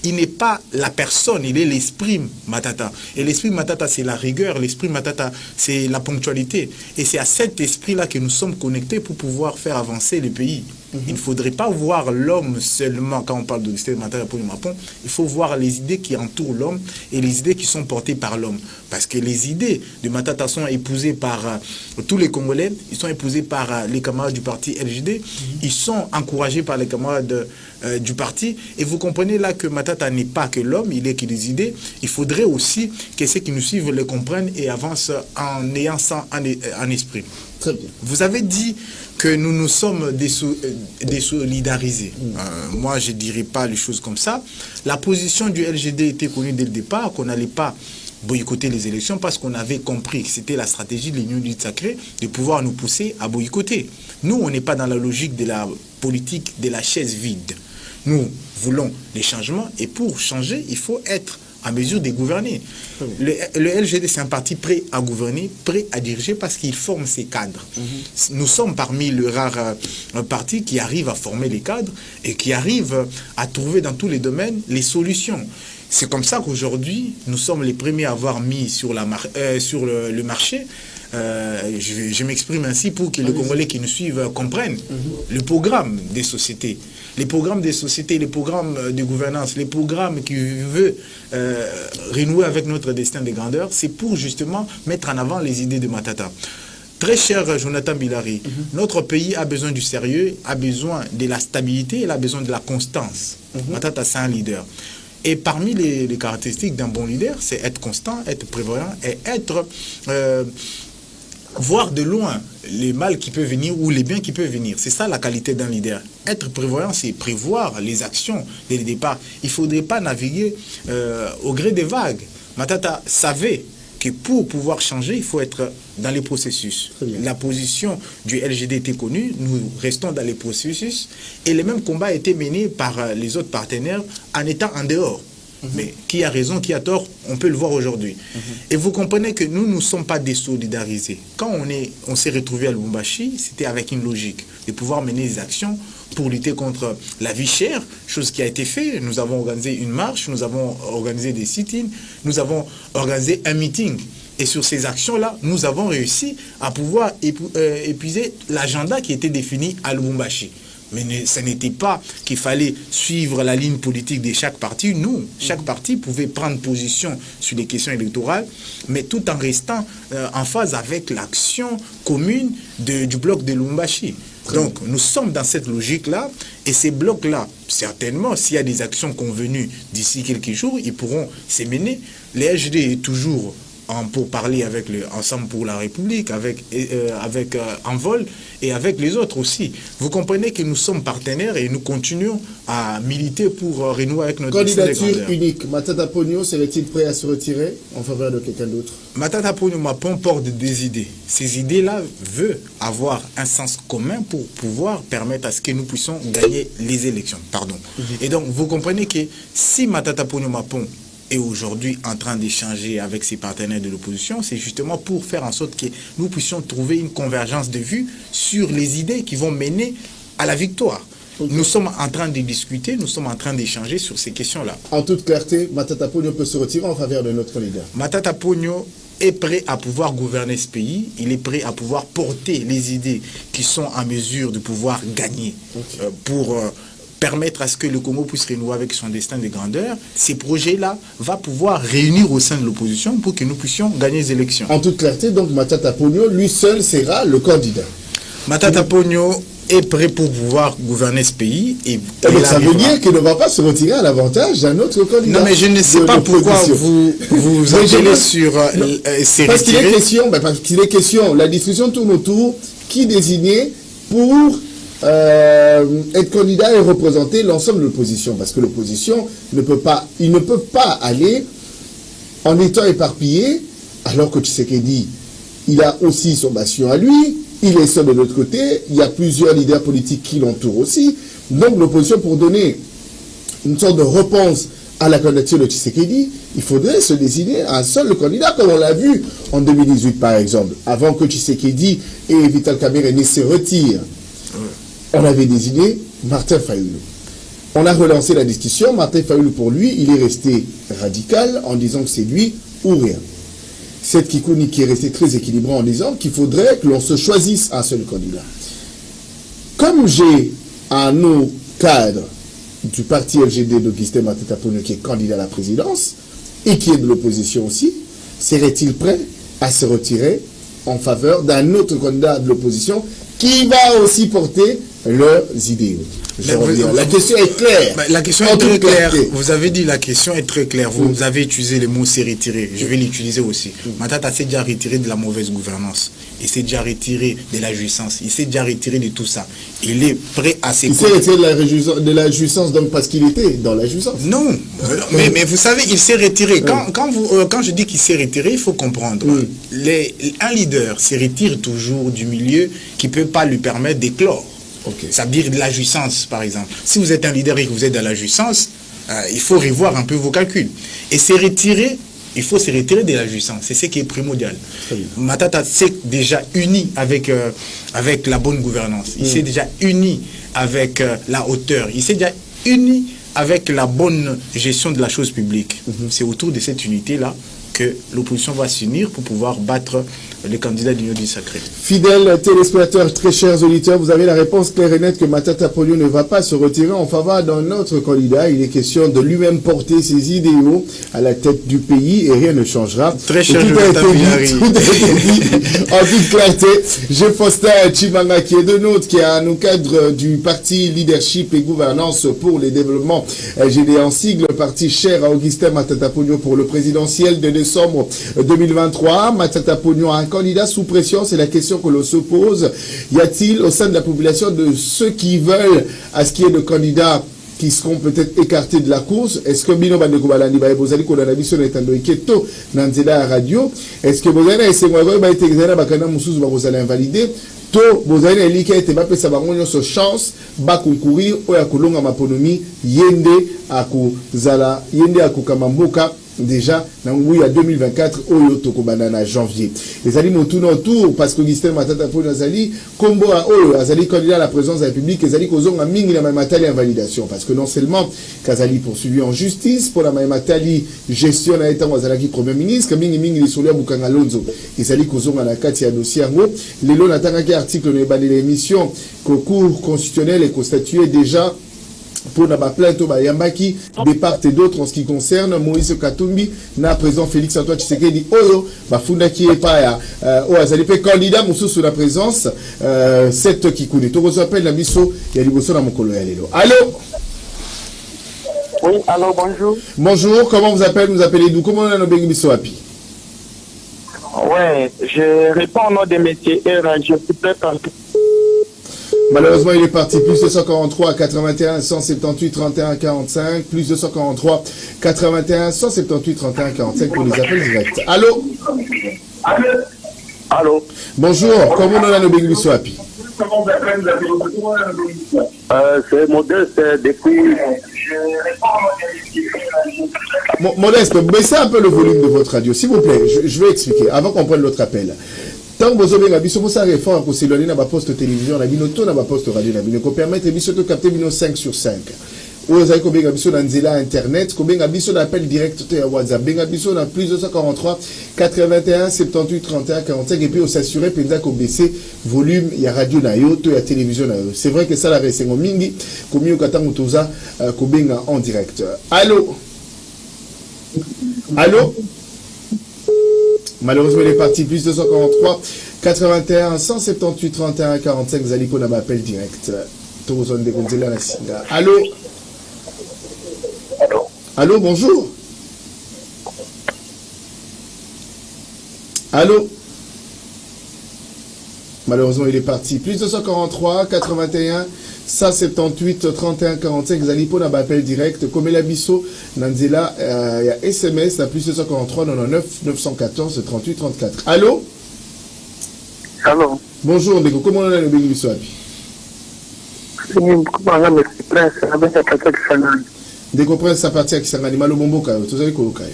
il n'est pas la personne, il est l'esprit Matata. Et l'esprit Matata, c'est la rigueur, l'esprit Matata, c'est la ponctualité. Et c'est à cet esprit-là que nous sommes connectés pour pouvoir faire avancer le pays. Il ne faudrait pas voir l'homme seulement quand on parle d'Augustin Matata Ponyo Mapon. Il faut voir les idées qui entourent l'homme et les idées qui sont portées par l'homme. Parce que les idées de Matata sont épousées par tous les Congolais, ils sont épousés par les camarades du parti LGD, ils sont encouragés par les camarades du parti. Et vous comprenez là que Matata n'est pas que l'homme, il est que les idées. Il faudrait aussi que ceux qui nous suivent le comprennent et avancent en ayant ça en esprit. Très bien. Vous avez dit que nous nous sommes désolidarisés. Moi, je ne dirais pas les choses comme ça. La position du LGD était connue dès le départ, qu'on n'allait pas boycotter les élections parce qu'on avait compris que c'était la stratégie de l'Union du Sacré de pouvoir nous pousser à boycotter. Nous, on n'est pas dans la logique de la politique de la chaise vide. Nous voulons des changements et pour changer, il faut être en mesure de gouverner. Le LGD, c'est un parti prêt à gouverner, prêt à diriger parce qu'il forme ses cadres. Nous sommes parmi les rares partis qui arrivent à former les cadres et qui arrivent à trouver dans tous les domaines les solutions. C'est comme ça qu'aujourd'hui, nous sommes les premiers à avoir mis sur le marché. Je m'exprime ainsi pour que les Congolais qui nous suivent comprennent le programme des sociétés. Les programmes des sociétés, les programmes de gouvernance, les programmes qui veulent renouer avec notre destin de grandeur, c'est pour justement mettre en avant les idées de Matata. Très cher Jonathan Bilari, notre pays a besoin du sérieux, a besoin de la stabilité, il a besoin de la constance. Matata, c'est un leader. Et parmi les caractéristiques d'un bon leader, c'est être constant, être prévoyant et être... voir de loin les mal qui peuvent venir ou les biens qui peuvent venir. C'est ça la qualité d'un leader. Être prévoyant, c'est prévoir les actions dès le départ. Il ne faudrait pas naviguer au gré des vagues. Matata savait que pour pouvoir changer, il faut être dans les processus. La position du LGD était connue, nous restons dans les processus et les mêmes combats étaient menés par les autres partenaires en étant en dehors. Mais qui a raison, qui a tort, on peut le voir aujourd'hui. Et vous comprenez que nous ne sommes pas désolidarisés. Quand on s'est retrouvé à Lubumbashi, c'était avec une logique de pouvoir mener des actions pour lutter contre la vie chère, chose qui a été faite. Nous avons organisé une marche, nous avons organisé des sit-ins, nous avons organisé un meeting. Et sur ces actions-là, nous avons réussi à pouvoir épuiser l'agenda qui était défini à Lubumbashi. Mais ce n'était pas qu'il fallait suivre la ligne politique de chaque parti. Nous, chaque parti pouvait prendre position sur les questions électorales, mais tout en restant en phase avec l'action commune du bloc de Lubumbashi. Donc, nous sommes dans cette logique-là, et ces blocs-là, certainement, s'il y a des actions convenues d'ici quelques jours, ils pourront se mener. Le LGD est toujours pour parler avec le Ensemble pour la République, avec Envol et avec les autres aussi. Vous comprenez que nous sommes partenaires et nous continuons à militer pour renouer avec notre candidature unique. Matata Ponyo serait-il prêt à se retirer en faveur de quelqu'un d'autre? Matata Ponyo Mapon porte des idées. Ces idées-là veulent avoir un sens commun pour pouvoir permettre à ce que nous puissions gagner les élections. Pardon. Et donc, vous comprenez que si Matata Ponyo Mapon est aujourd'hui en train d'échanger avec ses partenaires de l'opposition, c'est justement pour faire en sorte que nous puissions trouver une convergence de vues sur les idées qui vont mener à la victoire. Nous sommes en train de discuter, nous sommes en train d'échanger sur ces questions-là. En toute clarté, Matata Ponyo peut se retirer en faveur de notre candidat. Matata Ponyo est prêt à pouvoir gouverner ce pays, il est prêt à pouvoir porter les idées qui sont en mesure de pouvoir gagner pour permettre à ce que le Congo puisse renouer avec son destin de grandeur. Ces projets-là vont pouvoir réunir au sein de l'opposition pour que nous puissions gagner les élections. En toute clarté, donc Matata Ponyo, lui seul sera le candidat. Matata Ponyo est prêt pour pouvoir gouverner ce pays. Et ça veut dire qu'il ne va pas se retirer à l'avantage d'un autre candidat. Non, mais je ne sais pas pourquoi vous appelez sur ces parce qu'il est question, la discussion tourne autour qui désignait pour être candidat et représenter l'ensemble de l'opposition, parce que l'opposition ne peut pas aller en étant éparpillé, alors que Tshisekedi, il a aussi son bastion à lui, il est seul de l'autre côté, il y a plusieurs leaders politiques qui l'entourent aussi, donc l'opposition, pour donner une sorte de réponse à la candidature de Tshisekedi, il faudrait se désigner un seul candidat, comme on l'a vu en 2018 par exemple, avant que Tshisekedi et Vital Kamerhe se retirent. On avait désigné Martin Fayulu. On a relancé la discussion. Martin Fayulu, pour lui, il est resté radical en disant que c'est lui ou rien. Cette Kikouni qui est resté très équilibré en disant qu'il faudrait que l'on se choisisse un seul candidat. Comme j'ai un autre cadre du parti LGD d'Augustin Matata Ponyo qui est candidat à la présidence et qui est de l'opposition aussi, serait-il prêt à se retirer en faveur d'un autre candidat de l'opposition qui va aussi porter leurs idéaux? La question est claire. La question est très claire. Vous avez dit la question est très claire. Vous avez utilisé le mot s'est retiré. Je vais l'utiliser aussi. Matata s'est déjà retiré de la mauvaise gouvernance. Il s'est déjà retiré de la jouissance. Il s'est déjà retiré de tout ça. Il est prêt à s'écouter. Il s'est retiré de la jouissance donc parce qu'il était dans la jouissance. Non. mais vous savez, il s'est retiré. Quand je dis qu'il s'est retiré, il faut comprendre. Un leader se retire toujours du milieu qui ne peut pas lui permettre d'éclore. Ça veut dire de la jouissance, par exemple. Si vous êtes un leader et que vous êtes dans la jouissance, il faut revoir un peu vos calculs. Et c'est retirer, il faut se retirer de la jouissance. C'est ce qui est primordial. Matata s'est déjà uni avec la bonne gouvernance. Il s'est déjà uni avec la hauteur. Il s'est déjà uni avec la bonne gestion de la chose publique. C'est autour de cette unité-là que l'opposition va s'unir pour pouvoir battre les candidats d'Union du Sacré. Fidèles téléspectateurs, très chers auditeurs, vous avez la réponse claire et nette que Matata Ponyo ne va pas se retirer en faveur d'un autre candidat. Il est question de lui-même porter ses idéaux à la tête du pays et rien ne changera. Très cher, tout a été dit en toute clarté. J'ai Faustin Chimanga qui est de nôtre, qui est un cadre du parti Leadership et Gouvernance pour les développements LGD en sigle, parti cher à Augustin Matata Ponyo pour le présidentiel de décembre 2023. Matata Ponyo a un candidat sous pression, c'est la question que l'on se pose. Y a-t-il au sein de la population de ceux qui veulent à ce qu'il y ait de candidats qui seront peut-être écartés de la course? Est-ce que Bino Bandeko Balandi Bozali Kodana sur Netando Iketo Nanzela Radio? Est-ce que Bozana et Sengwago Baite Exana Bakana Moussous Bakosala invalidé? To Bozana et Lika et Tebape Sabaronyo so chance ba concourir ou ya kolonga maponomi yende akuzala yende akukamamboka déjà dans le 2024 au Toko Banana janvier. Les amis mon tourne autour parce que Augustin Matata Ponyo Azali combo à Azali candidat à la présidence de la République, Azali kozong a mingi na Matali invalidation parce que non seulement Kazali poursuivi en justice pour la Matali gestion na état Azali premier ministre, mingi les solia Bukanga Lonzo. Azali kozong na kati ya dossier ngo lelo natanga ki article ne bani l'émission que cour constitutionnel est constitué déjà pour la plainte au Bayambaki de part et d'autre en ce qui concerne Moïse Katumbi, na président Félix Antoine Tshisekedi Oyo, Bafunda qui est pas au Azalipe candidat Moussou sous la présence cette qui connaît. Tout appelle la misso ya liboso na mokolo ya lelo. Allô? Oui, allô, bonjour. Bonjour, comment vous appelez? Vous appelez d'où? Comment on a nos bengi misso api? Ouais, je réponds au nom de M. R. Je voudrais parler. Malheureusement, il est parti. Plus 243 81 178 31 45. Plus 243 81 178 31 45 pour les appels directs. Allô? Allô? Bonjour. Comment on a le Bégu Swapi? C'est Modeste depuis. Modeste, baissez un peu le volume de votre radio, s'il vous plaît. Je vais expliquer avant qu'on prenne l'autre appel. Tant que vous avez un réforme pour s'éloigner dans la poste télévision, la binoto dans la poste radio, la binoto permettre de capter 5 sur 5. Vous avez combien de internet, combien d'appels directs à WhatsApp, combien de plus 243 81 78 31 45 et puis on s'assurer pendant qu'on baisse volume il y a radio nayo, il y a télévision nayo. C'est vrai que ça la reste en mingi, combien on toza combien en direct. Allô? Allô? Malheureusement, il est parti. Plus 243 81 178 31 45. Zaliko n'a pas appel direct. Allô? Allô, bonjour. Allô? Malheureusement, il est parti. Plus 243 81 178 31 45. Zalipo n'a pas appel direct. Comme la bisso, Nanzela, il y a SMS à plus 243 99 914 38 34. Allô? Allô? Bonjour, Ndeko. Comment on a le Bégu Swapi? Ndeko Prince, sa partie à Kisangani. Malo Bombo Kayo. Tous allez Kolokayo.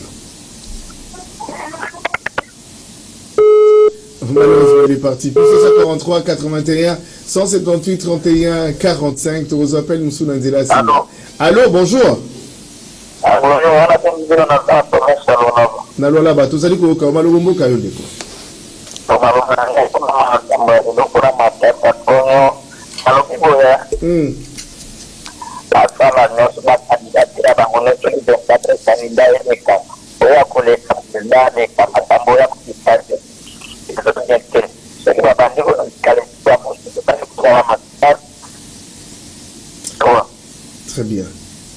Malheureusement, il est parti. Plus 243 81 178 31 45. Tu vous appelles Moussou Nanzela. Allô, bonjour. Nalo là-bas, tous allez Kolokayo. Malo Bombo Kayo, Ndeko. Très bien.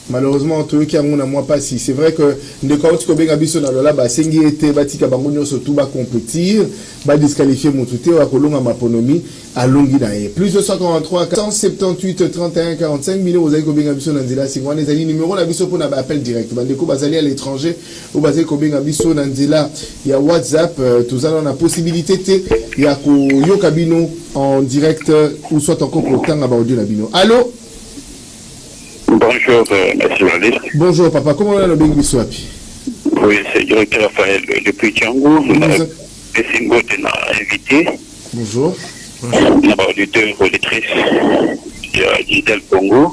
Malheureusement, tout le qui a mon moi pas si. C'est vrai que de quand tu connais Gabiso dans le là, Sengi était batika bangonio surtout va compétir, va disqualifier mon touté à Kolonga Maponomi à Longuinae. Plus de 143 178 31 45 000 vous avez combien Gabiso dans Zela Singwa les alliés numéro la biso pour un appel direct. Bandeko bazali à l'étranger ou basé combien Gabiso dans Zela, il y a WhatsApp, tout ça on a possibilité il y a Yo Kabino en direct ou soit encore pour temps à audio Nabino. Allô? Bonjour, monsieur Valiste. Bonjour, papa. Comment on a le Bégu Swapi? Oui, c'est le directeur Raphaël depuis Django. On a Singo de invité. Bonjour. On a auditeur, auditrice de Digital Congo.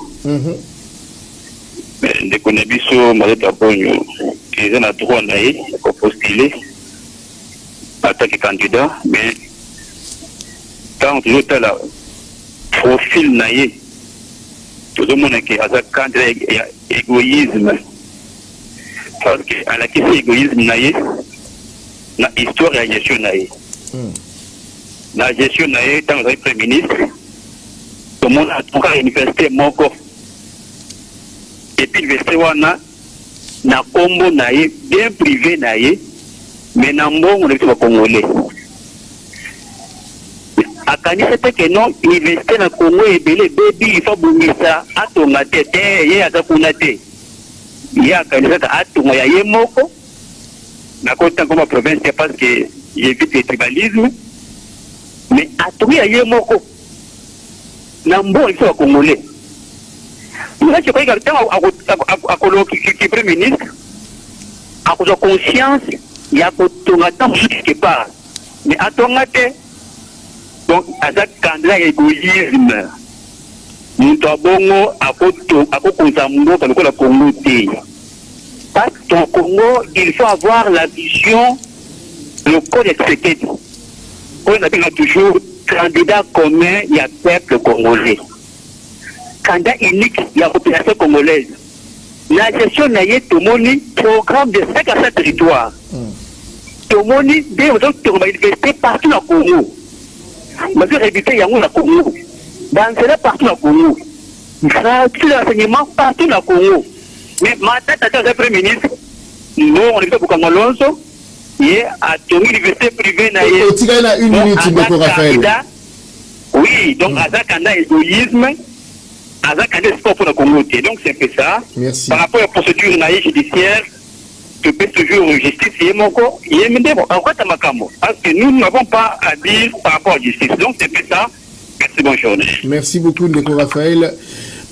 Mais dès qu'on a vu sur Marita Bonio, ils ont droit à postuler en tant que candidat, mais quand tu as le profil naïe, tout le monde qui a un cadre égoïsme. Parce qu'à la question égoïsme, la histoire et la gestion. La gestion, dans le Premier ministre, tout le monde a trouvé l'université Moko. Et puis l'université, on a combo bien privé, mais on est congolais. A kanisa que non université na Congo et belé baby il faut bungisa atonga tete ye atakuna te ya kanisa ka atonga ya yemoko na kota comme province parce que il évite le tribalisme mais atonga ya yemoko na mbo il faut congolais il a que quand à coloquer qui premier ministre a conscience il y a kotonga tant quelque part mais atonga te. Donc, à ce candidat égoïsme, nous avons à côté la Congo. Parce qu'au Congo, il faut avoir la vision, le code expecté. On a toujours candidat commun, il y a peuple congolais. Candidat unique, il y a population congolaise. La gestion n'a pas tout le monde, programme de 5 à 7 territoires. Tout le monde, dès que vous investi partout dans le Congo. Mais je vais éviter la Congo. Dans cela partout dans le Congo. Gratuit l'enseignement partout dans le Congo. Mais ma tête à le Premier ministre, nous, on est fait pour Kamolonso, ye atongi université privée na ye otika na une minute ndeko Raphaël. Oui, donc aza kanda égoïsme, aza kanda sport pour le Congo. Donc c'est que ça. Merci. Par rapport à la procédure judiciaire, que peut toujours justice yemoko yemendebo encore tamakambo parce que nous n'avons pas à dire par rapport à la justice. Donc c'est que ça. Merci, bonne journée. Merci beaucoup ndeko Raphaël.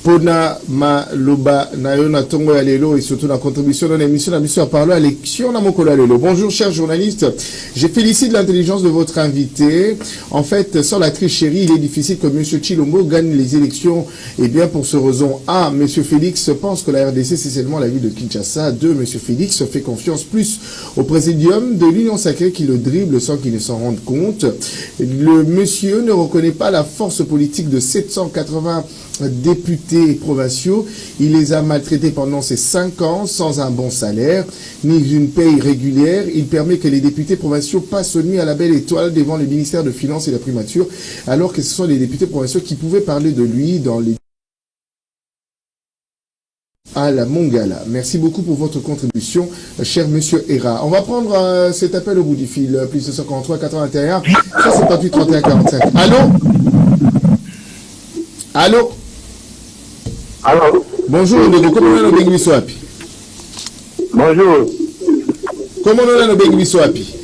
Pona Maloba Nayona Tongo Alelo et surtout la contribution de l'émission à parler à l'élection na Mokolo Alelo. Bonjour chers journalistes, je félicite l'intelligence de votre invité. En fait, sans la tricherie, il est difficile que M. Chilombo gagne les élections. Et bien pour ce raison, A, M. Félix pense que la RDC c'est seulement la ville de Kinshasa. 2, M. Félix fait confiance plus au présidium de l'Union Sacrée qui le dribble sans qu'il ne s'en rende compte. Le monsieur ne reconnaît pas la force politique de 780 députés provinciaux. Il les a maltraités pendant ces 5 ans sans un bon salaire ni une paye régulière. Il permet que les députés provinciaux passent nuit à la belle étoile devant le ministère de Finances et de la Primature, alors que ce sont les députés provinciaux qui pouvaient parler de lui dans les à la Mongala. Merci beaucoup pour votre contribution, cher monsieur Hera. On va prendre cet appel au bout du fil, plus 243 81 178 31 45. Allô? Allô? Alors, bonjour, comment on a nos béguis swapi? bonjour. Comment on a nos béguis swapi?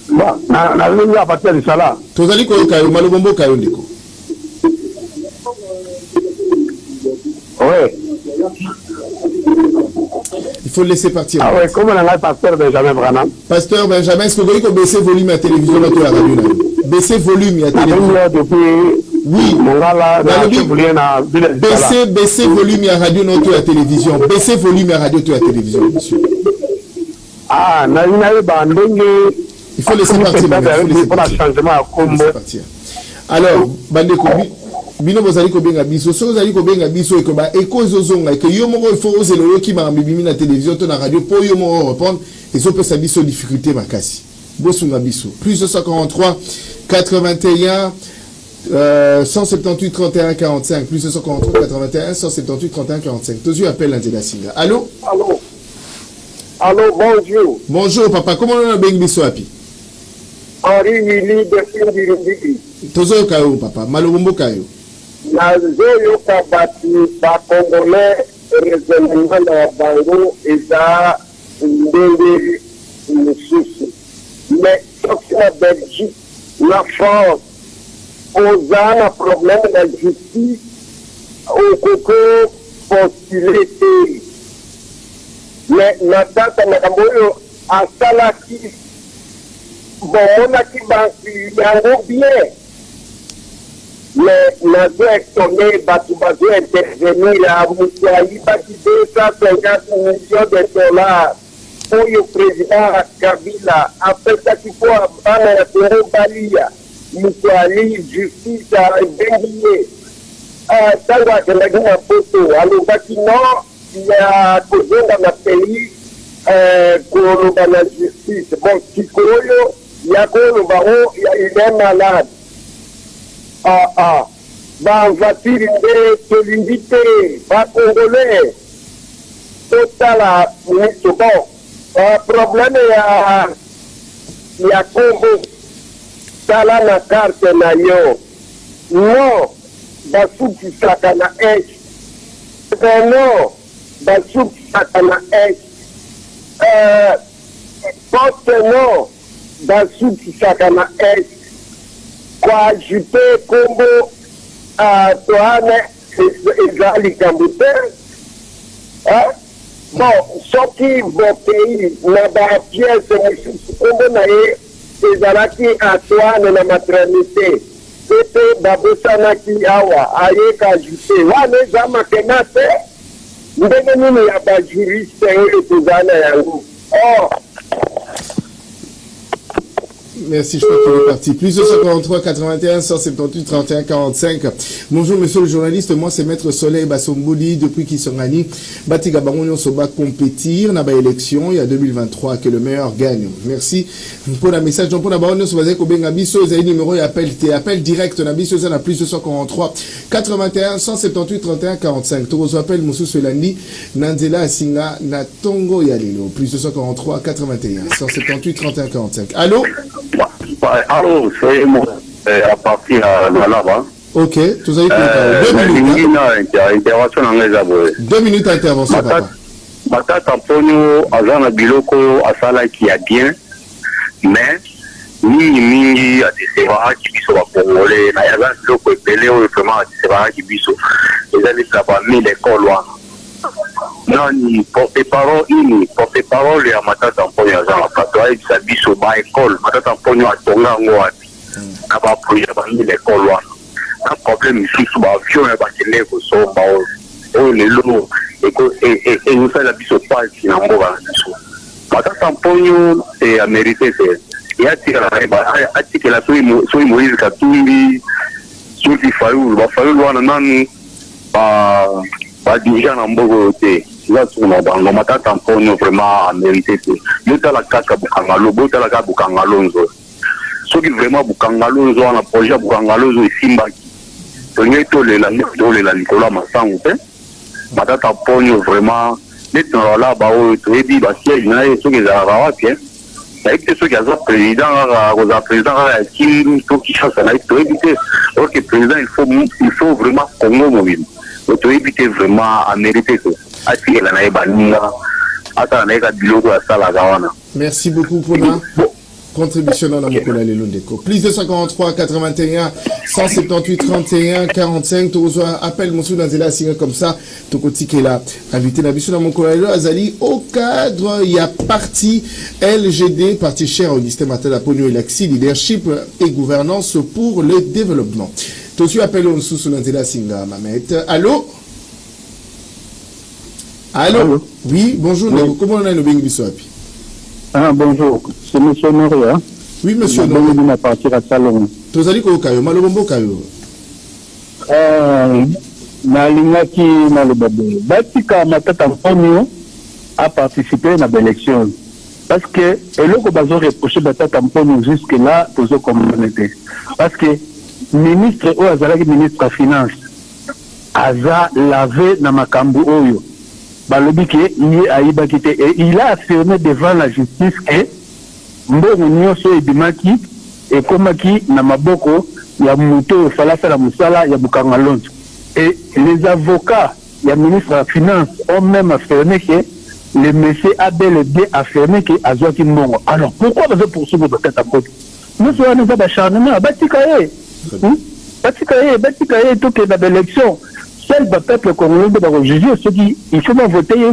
Bon, na ligne à partir de ça là. Tozali ko kayo malobombo kayo ndeko. Oui. Il faut le laisser partir. Ah oui, comment on a pasteur Benjamin Branham? Pasteur Benjamin, est-ce que vous voyez qu'on baisse volume à la télévision à la radio? Baissez volume à la télévision. Oui, baissez volume à radio notre à la télévision. Baissez volume à radio à la télévision, monsieur. Ah, il faut laisser partir. Alors, Bandeko, bino bozali ko benga biso, so bozali ko benga biso eko ba eko zozonga eko yo moko il faut oser le ki ma bibimi na télévision to na radio po yo moko répondre et so peut sa biso difficulté makasi. Bosunga biso. Plus 243 81 178 31 45 plus 243 81 178 31 45. Tozu appelle l'Indélasinga. Allô? Allô? Allô, bonjour. Bonjour papa, comment on a benga biso api? Henri Mili de Sindiri. Tozo kayo papa, malobombo kayo. Nazoyo kabati ba Congolais raisonnement na bango eza ndenge mususu. Mais sauf la Belgique, la France, oza na problème de justice au coco postulé. Mais natata makamboyo asalaki bomona ki bansi yango bien. Mais nazo extoné batu bazo intervenir à Moussaï baki 250 millions de dollars pour le président Kabila après ça qu'il faut abana ya Toro Balia Moussaï justice à Benguié tango akendaki na poto alobaki non ya kozonga na pays koloba na justice bon sikoyo ya koloba o il est malade. Va voiture de tolinvité, va congolais, total à bon. Problème il y a Congo, sala na carte na yo. Non, basuki saka na H. Non, basuki saka na H. Poste non, basuki saka na H. Kwa ajouter Congo à Toane et Zali Kambouter. Bon, sorti vos pays, n'a pas pièce, Congo nae, et Zalaki à Toane la maternité. C'était Babosanaki Awa, aye kajouter. Wane Zama Kenate, ndenge nini ya ba juriste et Tuzana yangu. Oh, Merci, je crois qu'il est parti. Plus 243 81 178 31 45. Bonjour monsieur le journaliste, moi c'est Maître Soleil Bassomboli depuis Kisangani. Batiga Bangonyo Soba compétir dans l'élection il y a 2023 que le meilleur gagne. Merci pour le message. Donc pour la Bangonyo Soba Kobenga Bisso, vous avez numéro et appel direct na Bisso ça na plus 243 81 178 31 45. Tout vous appelle Moussou Solandi Nandela Asinga na Tongo Yalilo. Plus 243 81 178 31 45. Allô? Allô, c'est moi, à partir de là-bas. Ok, vous avez 2 minutes. Intervention dans les abonnés. 2 minutes d'intervention, papa. Matata Ponyo, Azana Biloko, Asala qui a bien, mais Mingi, à des sévères qui biso à Congolais, Nayagan Biloko et Pelé, vraiment à des sévères qui biso. Les amis là-bas, mis l'école loin. Non, ni porte-parole, il y a Matata Ponyo, Azana Patoa, il s'habille sur ma école, Matata Ponyo à Tonga, Ngouati. N'a projet à mis l'école loin. Un problème ici, sur l'avion, il va se lever au sol, oh, les lots, et nous faisons la biso pas qui n'a pas Matata Ponyo, c'est à mériter, il y a que la souris Moïse Katumbi, sur qui Fayoul, loin, non, pas dirigeant en Bogoté. Là, tout le Matata Ponyo vraiment à mériter. Nous avons la caca Bukangalo, nous avons la caca Bukangalonzo. Ceux qui vraiment Bukangalonzo, on a projet Bukangalonzo et Simbaki. Premier tour, les Nicolas Massang, Matata Ponyo vraiment, les gens là, tu es dit, il y a ceux qui ont ceux qui ont président, qui chassent à éviter. Alors que le président, il faut vraiment Congo mobile. Il faut éviter vraiment à mériter. Merci beaucoup pour la contribution dans la Mokola Lelondeko. Plus 243 81 178 31 45. Tu reçois appel Moussou Nanzela signé comme ça. Tu côté là. Invité Nabiso dans Mokola Lelo Azali. Au cadre, il y a parti LGD, parti cher Augustin Matata Ponyo Elaxi, leadership et gouvernance pour le développement. Tu reçois appel Moussou Nanzela Singa Mamet. Allô? Allô? Oui, bonjour. Oui. Comment on a le Bengibisoapi? Ah, bonjour. C'est M. Noria. Oui, monsieur Noria. Je vais partir à Salon. Tu as dit que Kayo, Malobombo Kayo. Nalingaki Malobombo. Batika Matata Ponyo a participé à l'élection. Parce que, et là, on va reprocher Matata Ponyo jusque-là, pour ce qu'on parce que, ministre, ou Azalaki ministre de la Finance, Aza lavé na makambu oyo. Balobiki ni aïba kite et il a affirmé devant la justice que mbongo nyonso ebimaki et komaki na maboko ya muto falasa la musala ya Bukangalonzo. Et les avocats ya ministre de la Finance ont même affirmé que le monsieur a bel et bien affirmé que azwaki mbongo. Alors pourquoi vous poursuivre de cette approche? Nous sommes des acharnements batikaye. Batikaye tout que dans l'élection. Seul le peuple congolais va juger ceux qui il faut voter et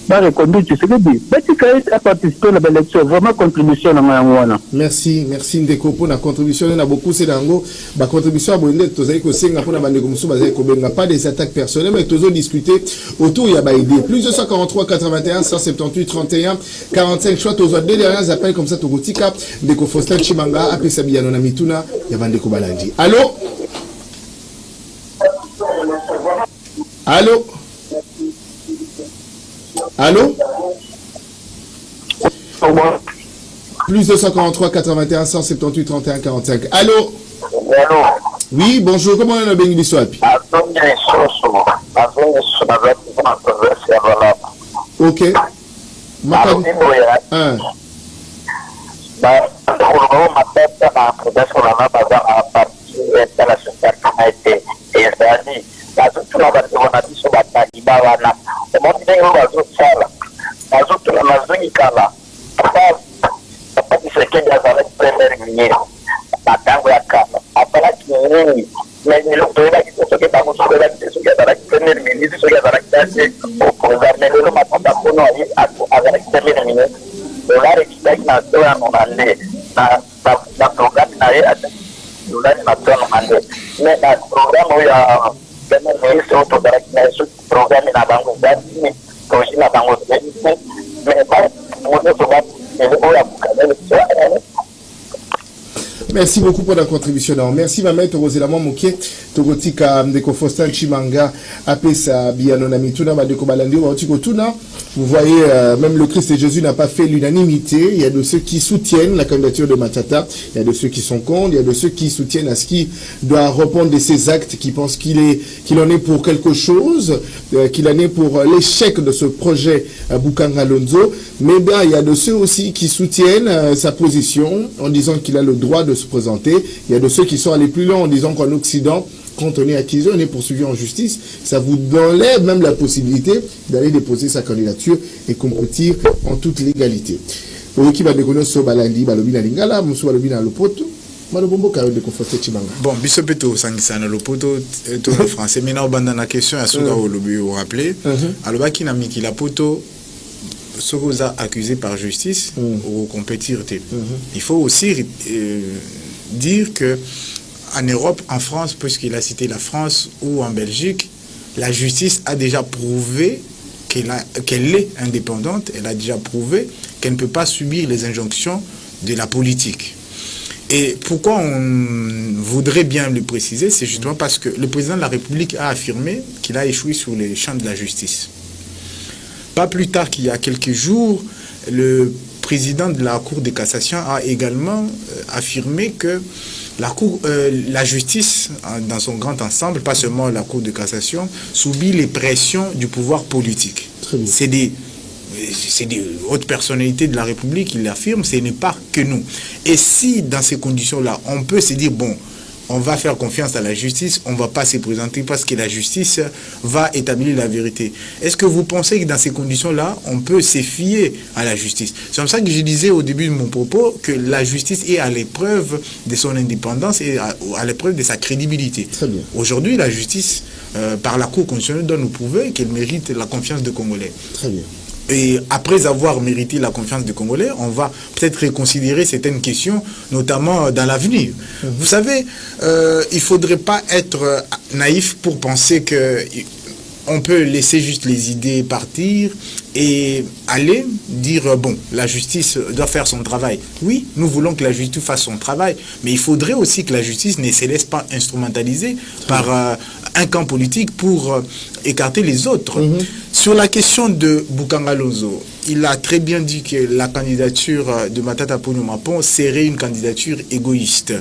va reconduire ce que dit. Batikaye a participé à l'élection, vraiment contribution à Mangwana. Merci Ndeko pour la contribution. On a beaucoup c'est dango. La contribution à Bonnet, tous les conseils pour la bande comme ça, pas des attaques personnelles, mais tous discuter autour il y a des idées. Plus de 243 81 178 31 45 choix. Tous les deux derniers appels comme ça. Tout gotika Ndeko Faustin Chimanga après Sabiano na Mituna. Il y a Ndeko Balandi. Allô? Allô? Allô? Plus 243 81 178 31 45. Allô? Allô? Oui, bonjour. Comment on a bien dit ça? Ok. Merci beaucoup pour la contribution. Merci Mamet Rosela Moké, Togotika Ndeko Faustin Chimanga, Apesa Bianonami Tuna, Madeko Balandi, Watiko Tuna. Vous voyez, même le Christ et Jésus n'a pas fait l'unanimité. Il y a de ceux qui soutiennent la candidature de Matata, il y a de ceux qui sont contre, il y a de ceux qui soutiennent à ce qu'il doit répondre de ses actes, qui pensent qu'il en est pour quelque chose, qu'il en est pour l'échec de ce projet Bukanga Lonzo. Mais bien, il y a de ceux aussi qui soutiennent sa position en disant qu'il a le droit de se présenter. Il y a de ceux qui sont allés plus loin en disant qu'en Occident, quand on est accusé, on est poursuivi en justice. Ça vous enlève même la possibilité d'aller déposer sa candidature et compétir en toute légalité. Bon, bisopeto sangisana lopoto to français mais na banda na question ya soka au lobby au rappeler alors qui na mikila poto sokoza accusé par justice ou compétir. Il faut aussi dire que en Europe, en France, puisqu'il a cité la France ou en Belgique, la justice a déjà prouvé qu'elle est indépendante. Elle a déjà prouvé qu'elle ne peut pas subir les injonctions de la politique. Et pourquoi on voudrait bien le préciser, c'est justement parce que le président de la République a affirmé qu'il a échoué sur les champs de la justice. Pas plus tard qu'il y a quelques jours, le président de la Cour de cassation a également affirmé que la justice, dans son grand ensemble, pas seulement la Cour de cassation, subit les pressions du pouvoir politique. C'est des hautes personnalités de la République qui l'affirment, ce n'est pas que nous. Et si, dans ces conditions-là, on peut se dire, bon, on va faire confiance à la justice, on ne va pas se présenter parce que la justice va établir la vérité. Est-ce que vous pensez que dans ces conditions-là, on peut se fier à la justice? C'est comme ça que je disais au début de mon propos que la justice est à l'épreuve de son indépendance et à l'épreuve de sa crédibilité. Aujourd'hui, la justice, par la Cour constitutionnelle, doit nous prouver qu'elle mérite la confiance des Congolais. Très bien. Et après avoir mérité la confiance des Congolais, on va peut-être reconsidérer certaines questions, notamment dans l'avenir. Vous savez, il ne faudrait pas être naïf pour penser que on peut laisser juste les idées partir et aller dire, bon, la justice doit faire son travail. Oui, nous voulons que la justice fasse son travail, mais il faudrait aussi que la justice ne se laisse pas instrumentaliser par un camp politique pour écarter les autres. Sur la question de Bukanga Lonzo, il a très bien dit que la candidature de Matata Ponyo Mapon serait une candidature égoïste.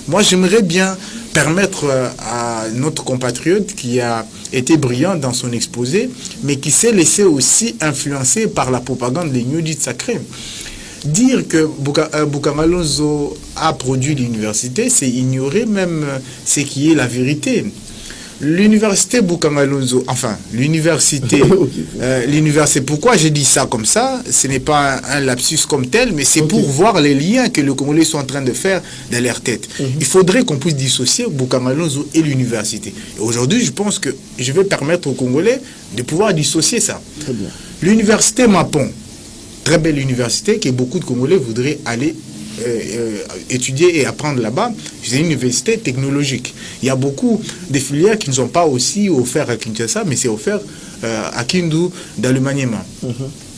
Moi, j'aimerais bien permettre à notre compatriote qui a été brillant dans son exposé, mais qui s'est laissé aussi influencer par la propagande des New Dit Sacré. Dire que Bukanga Lonzo a produit l'université, c'est ignorer même ce qui est la vérité. L'université Bukanga Lonzo, enfin, l'université, pourquoi j'ai dit ça comme ça, ce n'est pas un lapsus comme tel, mais c'est pour voir les liens que les Congolais sont en train de faire dans leur tête. Il faudrait qu'on puisse dissocier Bukanga Lonzo et l'université. Et aujourd'hui, je pense que je vais permettre aux Congolais de pouvoir dissocier ça. L'université Mapon, très belle université que beaucoup de Congolais voudraient aller étudier et apprendre là-bas. C'est une université technologique. Il y a beaucoup de filières qui ne sont pas aussi offertes à Kinshasa, mais c'est offert à Kindu, dans le Maniema.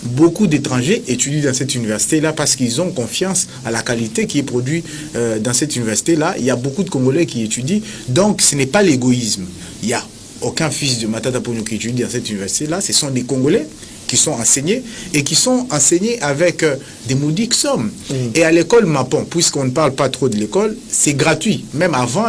Beaucoup d'étrangers étudient dans cette université-là parce qu'ils ont confiance à la qualité qui est produite dans cette université-là. Il y a beaucoup de Congolais qui étudient, donc ce n'est pas l'égoïsme. Il n'y a aucun fils de Matata Ponyo qui étudie dans cette université-là. Ce sont des Congolais qui sont enseignés et qui sont enseignés avec des maudites sommes. Et à l'école Mapon, puisqu'on ne parle pas trop de l'école, c'est gratuit, même avant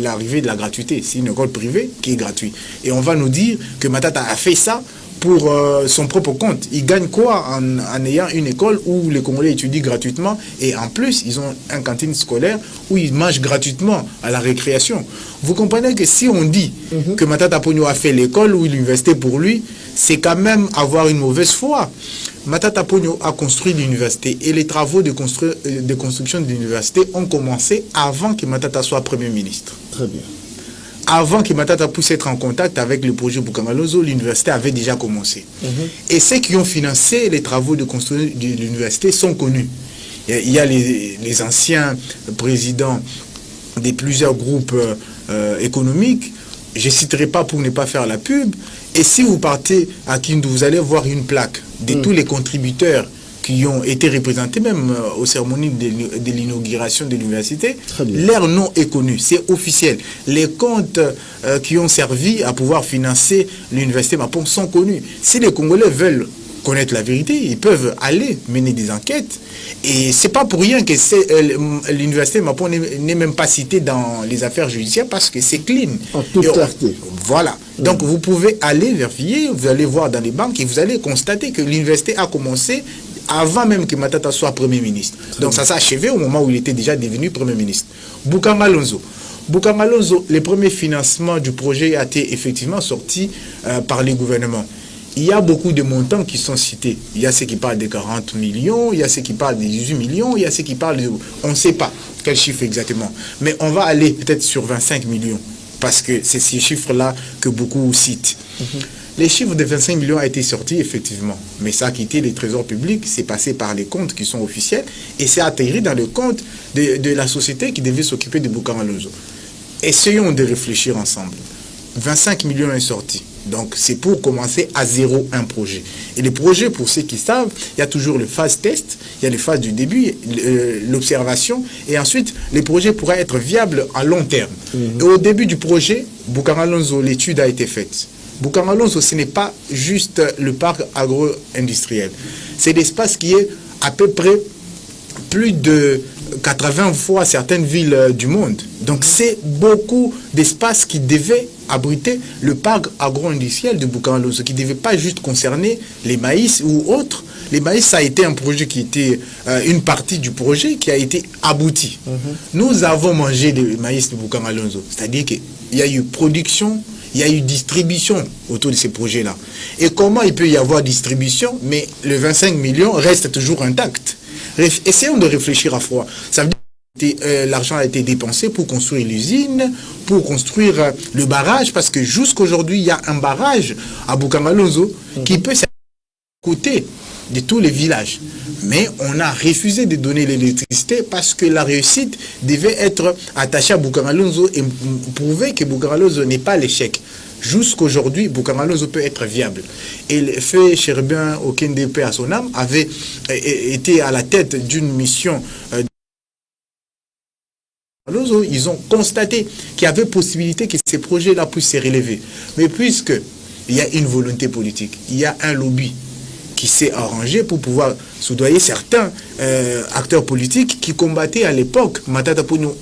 l'arrivée de la gratuité. C'est une école privée qui est gratuite. Et on va nous dire que Matata a fait ça pour son propre compte. Il gagne quoi en ayant une école où les Congolais étudient gratuitement et en plus, ils ont une cantine scolaire où ils mangent gratuitement à la récréation. Vous comprenez que si on dit que Matata Ponyo a fait l'école ou l'université pour lui, c'est quand même avoir une mauvaise foi. Matata Ponyo a construit l'université et les travaux de construction de l'université ont commencé avant que Matata soit Premier ministre. Très bien. Avant que Matata puisse être en contact avec le projet Bukanga Lonzo, l'université avait déjà commencé. Et ceux qui ont financé les travaux de construction de l'université sont connus. Il y a les anciens présidents de plusieurs groupes économiques. Je ne citerai pas pour ne pas faire la pub. Et si vous partez à Kindu, vous allez voir une plaque de tous les contributeurs qui ont été représentés même aux cérémonies de l'inauguration de l'université, leur nom est connu, c'est officiel. Les comptes qui ont servi à pouvoir financer l'université Mapon sont connus. Si les Congolais veulent connaître la vérité, ils peuvent aller mener des enquêtes. Et c'est pas pour rien que l'université Mapon n'est même pas citée dans les affaires judiciaires parce que c'est clean. En toute clarté. Voilà. Donc vous pouvez aller vérifier, vous allez voir dans les banques et vous allez constater que l'université a commencé avant même que Matata soit Premier ministre. Donc ça s'est achevé au moment où il était déjà devenu Premier ministre. Bukanga Lonzo. Bukanga Lonzo, les premiers financements du projet a été effectivement sortis par les gouvernements. Il y a beaucoup de montants qui sont cités. Il y a ceux qui parlent de 40 millions, il y a ceux qui parlent de 18 millions, il y a ceux qui parlent de... On ne sait pas quel chiffre exactement. Mais on va aller peut-être sur 25 millions. Parce que c'est ces chiffres-là que beaucoup citent. Les chiffres de 25 millions ont été sortis, effectivement. Mais ça a quitté les trésors publics, c'est passé par les comptes qui sont officiels, et c'est atterri dans le compte de la société qui devait s'occuper de Bukanga Lonzo. Essayons de réfléchir ensemble. 25 millions est sorti. Donc, c'est pour commencer à zéro un projet. Et les projets, pour ceux qui savent, il y a toujours les phases test, il y a les phases du début, l'observation, et ensuite, les projets pourraient être viables à long terme. Et au début du projet, Bukanga Lonzo, l'étude a été faite. Bukanga Lonzo, ce n'est pas juste le parc agro-industriel. C'est l'espace qui est à peu près plus de 80 fois certaines villes du monde. Donc c'est beaucoup d'espaces qui devaient abriter le parc agro-industriel de Bukanga Lonzo, qui ne devait pas juste concerner les maïs ou autres. Les maïs, ça a été un projet qui était une partie du projet qui a été abouti. Nous avons mangé des maïs de Bukanga Lonzo, c'est-à-dire qu'il y a eu production, il y a eu distribution autour de ces projets-là. Et comment il peut y avoir distribution, mais le 25 millions reste toujours intact? Essayons de réfléchir à froid. Ça veut dire que l'argent a été dépensé pour construire l'usine, pour construire le barrage, parce que jusqu'aujourd'hui, il y a un barrage à Bukanga Lonzo qui peut s'être à côté de tous les villages. Mais on a refusé de donner l'électricité parce que la réussite devait être attachée à Bukanga Lonzo et prouver que Bukanga Lonzo n'est pas l'échec. Jusqu'aujourd'hui, Bukanga Lonzo peut être viable. Et le feu Cherubin Okende à son âme avait été à la tête d'une mission. Ils ont constaté qu'il y avait possibilité que ces projets-là puissent se relever. Mais puisque il y a une volonté politique, il y a un lobby qui s'est arrangé pour pouvoir soudoyer certains acteurs politiques qui combattaient à l'époque Matata Ponyo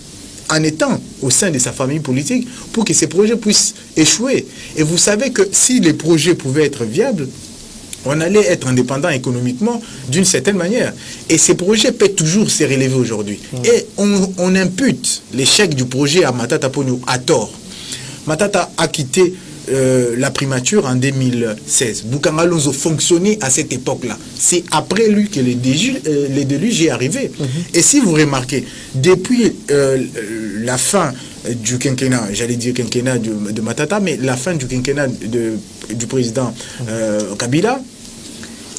en étant au sein de sa famille politique pour que ces projets puissent échouer. Et vous savez que si les projets pouvaient être viables, on allait être indépendant économiquement d'une certaine manière. Et ces projets peuvent toujours se relever aujourd'hui. Et on impute l'échec du projet à Matata Ponyo à tort. Matata a quitté la primature en 2016. Bukanga Lonzo fonctionnait à cette époque-là. C'est après lui que les déluges est arrivé. Et si vous remarquez, depuis la fin du quinquennat, j'allais dire quinquennat de Matata, mais la fin du quinquennat du président Kabila,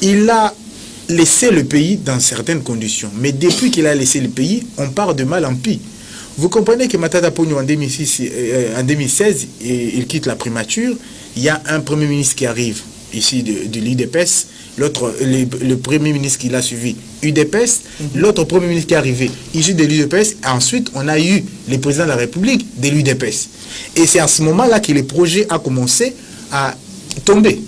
il a laissé le pays dans certaines conditions. Mais depuis qu'il a laissé le pays, on part de mal en pis. Vous comprenez que Matata Ponyo en 2016, il quitte la primature. Il y a un premier ministre qui arrive ici de l'UDPS, l'autre, le premier ministre qui l'a suivi, UDPS, l'autre premier ministre qui est arrivé issu de l'UDPS. Ensuite, on a eu le président de la République de l'UDPS. Et c'est à ce moment-là que le projet a commencé à tomber.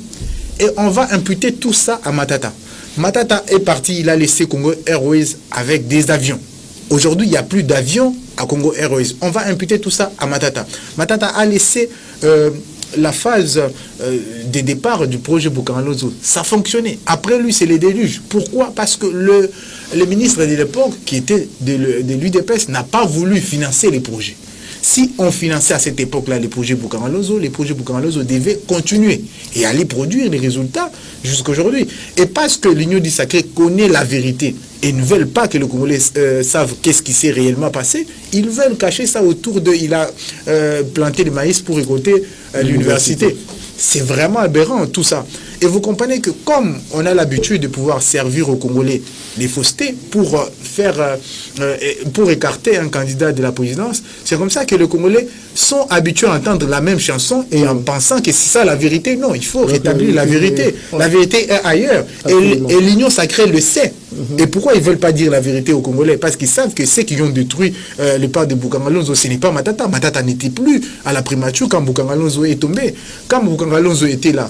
Et on va imputer tout ça à Matata. Matata est parti, il a laissé Congo Airways avec des avions. Aujourd'hui, il n'y a plus d'avions à Congo Airways. On va imputer tout ça à Matata. Matata a laissé la phase de départ du projet Bukanga Lonzo. Ça fonctionnait. Après lui, c'est les déluges. Pourquoi? Parce que le ministre de l'époque, qui était de l'UDPS, n'a pas voulu financer les projets. Si on finançait à cette époque-là les projets Bukanga Lonzo devaient continuer et aller produire les résultats jusqu'aujourd'hui. Et parce que l'Union du Sacré connaît la vérité et ne veulent pas que les Congolais savent qu'est-ce qui s'est réellement passé, ils veulent cacher ça autour de... Il a planté le maïs pour récolter l'université. C'est vraiment aberrant tout ça. Et vous comprenez que comme on a l'habitude de pouvoir servir aux Congolais les faussetés pour pour écarter un candidat de la présidence, c'est comme ça que les Congolais sont habitués à entendre la même chanson et en pensant que c'est ça la vérité. Non, il faut rétablir la vérité. La vérité est ailleurs. Et l'Union sacrée le sait. Et pourquoi ils ne veulent pas dire la vérité aux Congolais? Parce qu'ils savent que ceux qui ont détruit le parc de Boukangalonzo, ce n'est pas Matata. Matata n'était plus à la primature quand Boukangalonzo est tombé. Quand Boukangalonzo était là,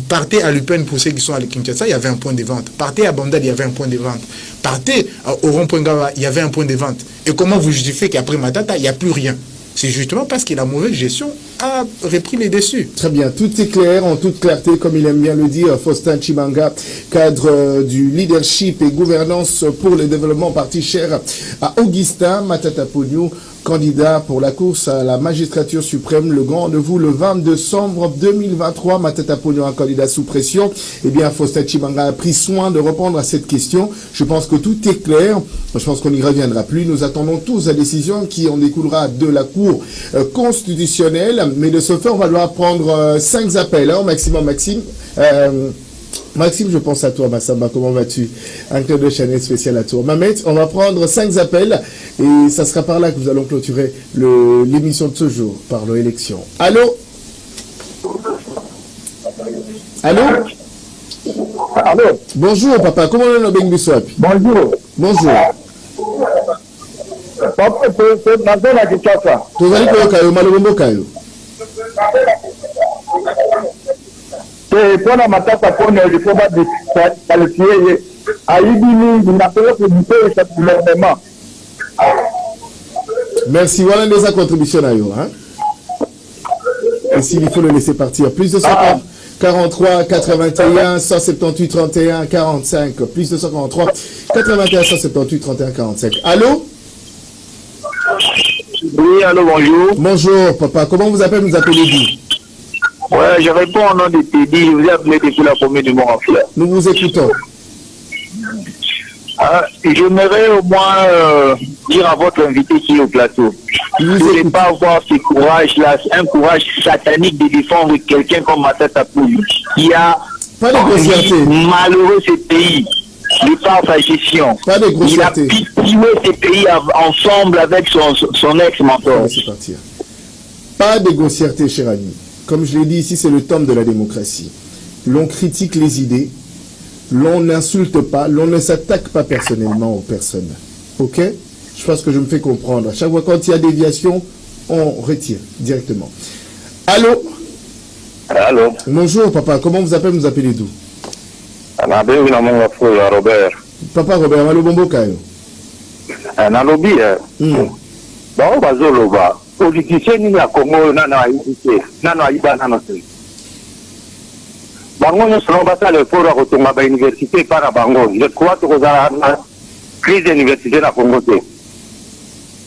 partez à Lupin pour ceux qui sont à Kinshasa, il y avait un point de vente. Partez à Bandal, il y avait un point de vente. Partez au rond-point Gawa, il y avait un point de vente. Et comment vous justifiez qu'après Matata, il n'y a plus rien? C'est justement parce que la mauvaise gestion a repris les dessus. Très bien, tout est clair, en toute clarté, comme il aime bien le dire, Faustin Chimanga, cadre du leadership et gouvernance pour le développement, parti cher à Augustin Matata Pogno, candidat pour la course à la magistrature suprême, le grand rendez-vous le 20 décembre 2023. Matata Pogno, un candidat sous pression. Eh bien, Faustin Chimanga a pris soin de répondre à cette question. Je pense que tout est clair. Je pense qu'on n'y reviendra plus. Nous attendons tous la décision qui en découlera de la Cour constitutionnelle. Mais de ce fait, on va devoir prendre 5 appels, hein, maximum, Maxime. Maxime, je pense à toi, Massamba, comment vas-tu? Un club de Chanel spécial à toi. Mamet, on va prendre 5 appels et ça sera par là que nous allons clôturer l'émission de ce jour par l'élection. Allô? Allô? Allô? Bonjour, papa, comment on est Benguiswap? Bonjour. Bonjour. Papa, c'est ma zone à Kinshasa. Tozali Kayo, Malobombo Kayo. C'est pour la matata pour nous, il faut pas qualifier. Aïdini, il n'a pas pu dire ce gouvernement. Merci, voilà les contributions à yo. Hein? Et s'il faut le laisser partir, plus de 50. 43 81 178 31 45 plus 243 81 178 31 45. Allô? Oui, allô, bonjour. Bonjour, papa. Comment vous appelez? Vous appelez-vous? Ouais, je réponds au nom de Teddy. Je vous ai appelé depuis la commune du Mont-Enfleur. Nous vous écoutons. J'aimerais au moins dire à votre invité qui est au plateau. Vous ne pas avoir ce courage-là, un courage satanique de défendre quelqu'un comme Matata Pogno, qui a malheureux ce pays, de par sa gestion. Il a pillé ce pays ensemble avec son ex-mentor. Pas de grossièreté, cher ami. Comme je l'ai dit ici, c'est le tome de la démocratie. L'on critique les idées, l'on n'insulte pas, l'on ne s'attaque pas personnellement aux personnes. Ok? Je pense que je me fais comprendre. À chaque fois quand il y a déviation, on retire directement. Allô? Allô? Bonjour, papa. Comment vous appelez? Vous appelez d'où? Robert. Papa Robert, allô, Bombo Kayo. Nalobi, bon, bazoloba. Politicien ni ya Congo nano aïdité, nano aïba nano té. Bango nous sommes basés le fort à retomber à l'université par Bango. Je crois que vous avez une crise d'université na Congo té.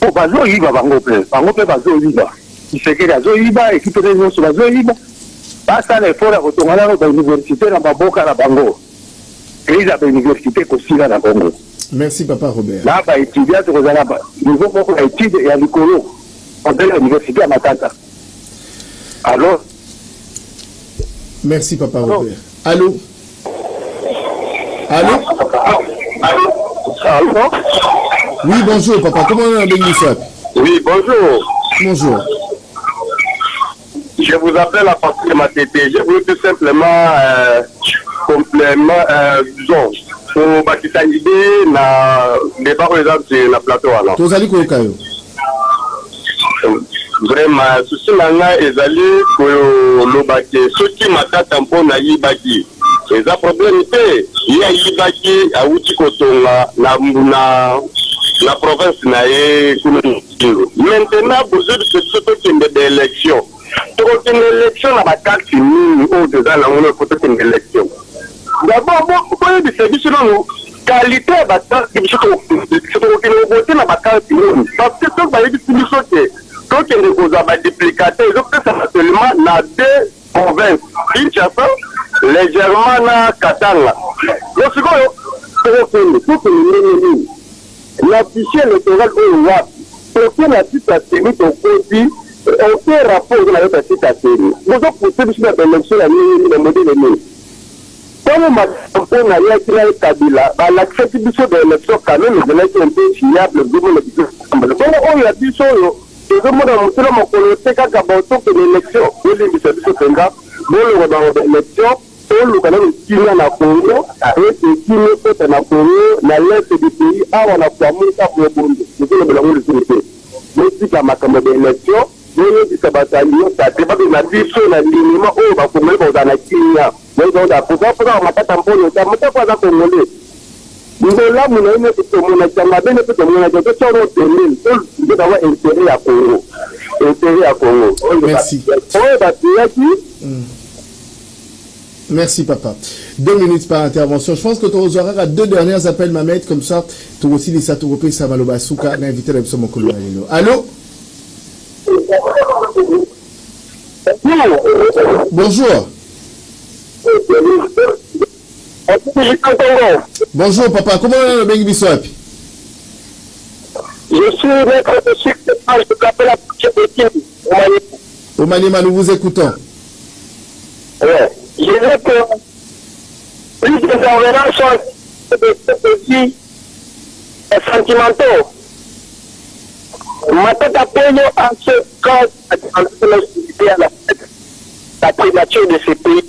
Oh, bazo iba Bango pe bazo iba. Il se que bazo iba et qui peut nous sur bazo iba. Basta le fort à retomber à l'université na Baboka na Bango. Crise à l'université aussi na Congo. Merci papa Robert. Là ba étudiant que vous avez nous avons études et à l'école. On est à l'université à Matata. Allô? Merci, papa Robert. Allô? Allô? Allô? Oui, bonjour, papa. Comment on a béni ça? Oui, bonjour. Bonjour. Je vous appelle à partir de ma tété. Je voulais tout simplement complément, disons, pour bâtir une idée, na débat par exemple sur la plateau. Alors. Tous allez quoi, Kayo? Vraiment, souci nanga ezali ko lobaki soki Matata mpona yibaki eza problème te ya yibaki awuti kotonga na province na ye kuna maintenant besoin de ce d'élection une élection na bakarte nini oyo toza nango na koto kende élection d'abord boye bisebiso nano qualité ya bakarte biso tokokende vote na bakarte nini parce que soki bayebisi biso te donc il y a des duplicatés, donc ça seulement dans 2 provinces, Kinshasa, légèrement à Katanga. Donc la fichier électorale au WAP, pour que la petite série au côté, aucun rapport avec la petite série. Nous avons poussé l'élection à le modèle de nous. Comme on a eu Kabila, l'acceptation de l'élection quand même, il est un peu fiable, on a dit ça. Tout le monde a montré mon collègue kaka bato que l'élection, l'élection, bazoluka na kimia na Congo et kimia peut na Congo na l'est du pays awa na kwamuka kwa bonde ndio bila ngoli zote mais si makambo de élection ndio disabatalio ça débat na biso na linima o ba Congo ba na kimia ndio da kuza matata mpono ta mtaka za Congolais ndio la muna to muna chama bene to muna to chono tenen ndio dawa intérêt ya Congo. Merci. Merci papa. 2 minutes par intervention. Je pense que tu auras 2 derniers appels Mamet comme ça. Tu aussi les Satoropé Samaloba Souka n'a invité la mon collègue. Allô? Bonjour. Bonjour papa. Comment on a le Bengi Biswap? Je suis maître de sucre, je t'appelle la prochaine au Manima, nous vous écoutons. Ouais. Je veux que plus des enverrants sont des sentimentaux. Ma tête à payer en ce cas à la primature de ce pays.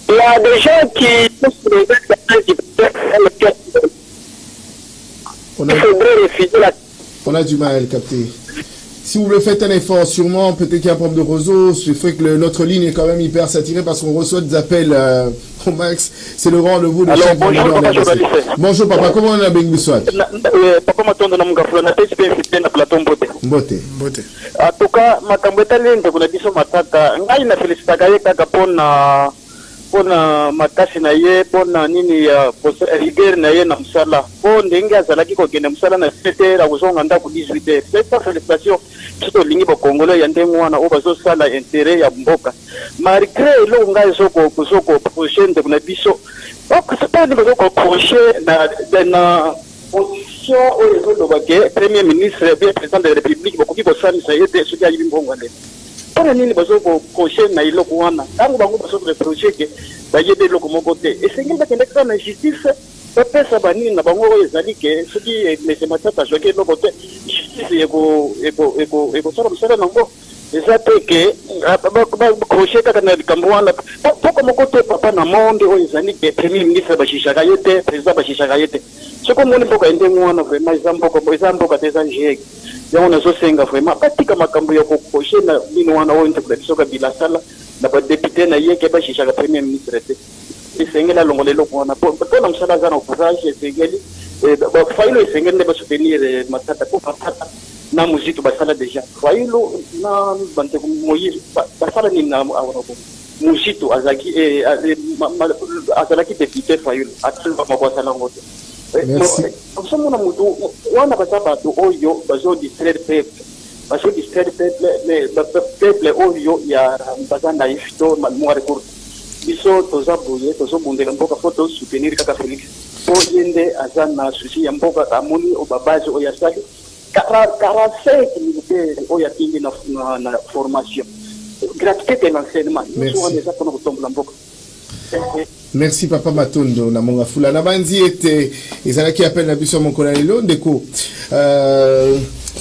Il y a des gens qui poussent les on a du mal à le capter. Si vous le faites un effort, sûrement, peut-être qu'il y a un problème de réseau. Je fais que notre ligne est quand même hyper saturée parce qu'on reçoit des appels au max. C'est le rendez-vous de chaque bonjour, bonjour papa, comment on a bien besoin? Papa matondo na mungafula na tesi pe fitena na plateau mbote. Mbote. En tout cas, makambo etalende kuna biso matata. Ngai na felicitaka ye kaka pona makasi na ye pona nini ya rigueur na ye na msala po ndenge azalaki kokende msala na 7h akozonga ndako 18h. C'est pas félicitation tout lingi ba congolais ya ndenge wana o bazosala intérêt ya mboka malgré lo ngai soko prochaine de kuna biso c'est pas de ko projet na position au niveau de premier ministre bien président de la république bokoki bosani sa yete soki ayibi mbongo ndene para nini bazoko prochaine na iloko wana tango bango bazoko le projet ke bayebe loko moko te esengi bakende kana justice bapesa banini na bango ezali ke soki mese matata joke loko te justice eko sala mosala nango eza te ke bakrochet kaka na likambo wana poko moko te papa na monde oyo ezali ke premier ministre bashishaka ye te président bashishaka ye te soki omoni mboka endenge wana vraiment eza mboka te eza njeke yango nazosenga vraiment batika makambo ya kokrochet na bino wana oyo ntekula biso kabila asala na badepute na ye ke bashishaka premier ministre te esengeli alongola eloko wana mpona mosala aza na courage esengeli failo esengeli nde basoutenir matata po matata na muziki basala deja failo na bandeko moyili basala nini na muzito azalaki député failo ataliba mako asala ngo te osomona mutu wana baza bato oyo bazodistraire peuple oyo ya baza naïf to mémoire courte biso toza boye tozobundela mboka fo tosoutenir kaka Félix po yende aza na susi ya mboka amoni obabazi oyo asali 45 militaires oyo atindi na formation gratuité de l'enseignement wana eza mpona kotombola mboka. Merci papa Matondo na monga fula na banzi ete ezalaki appel na biso mokolo lelo ndeko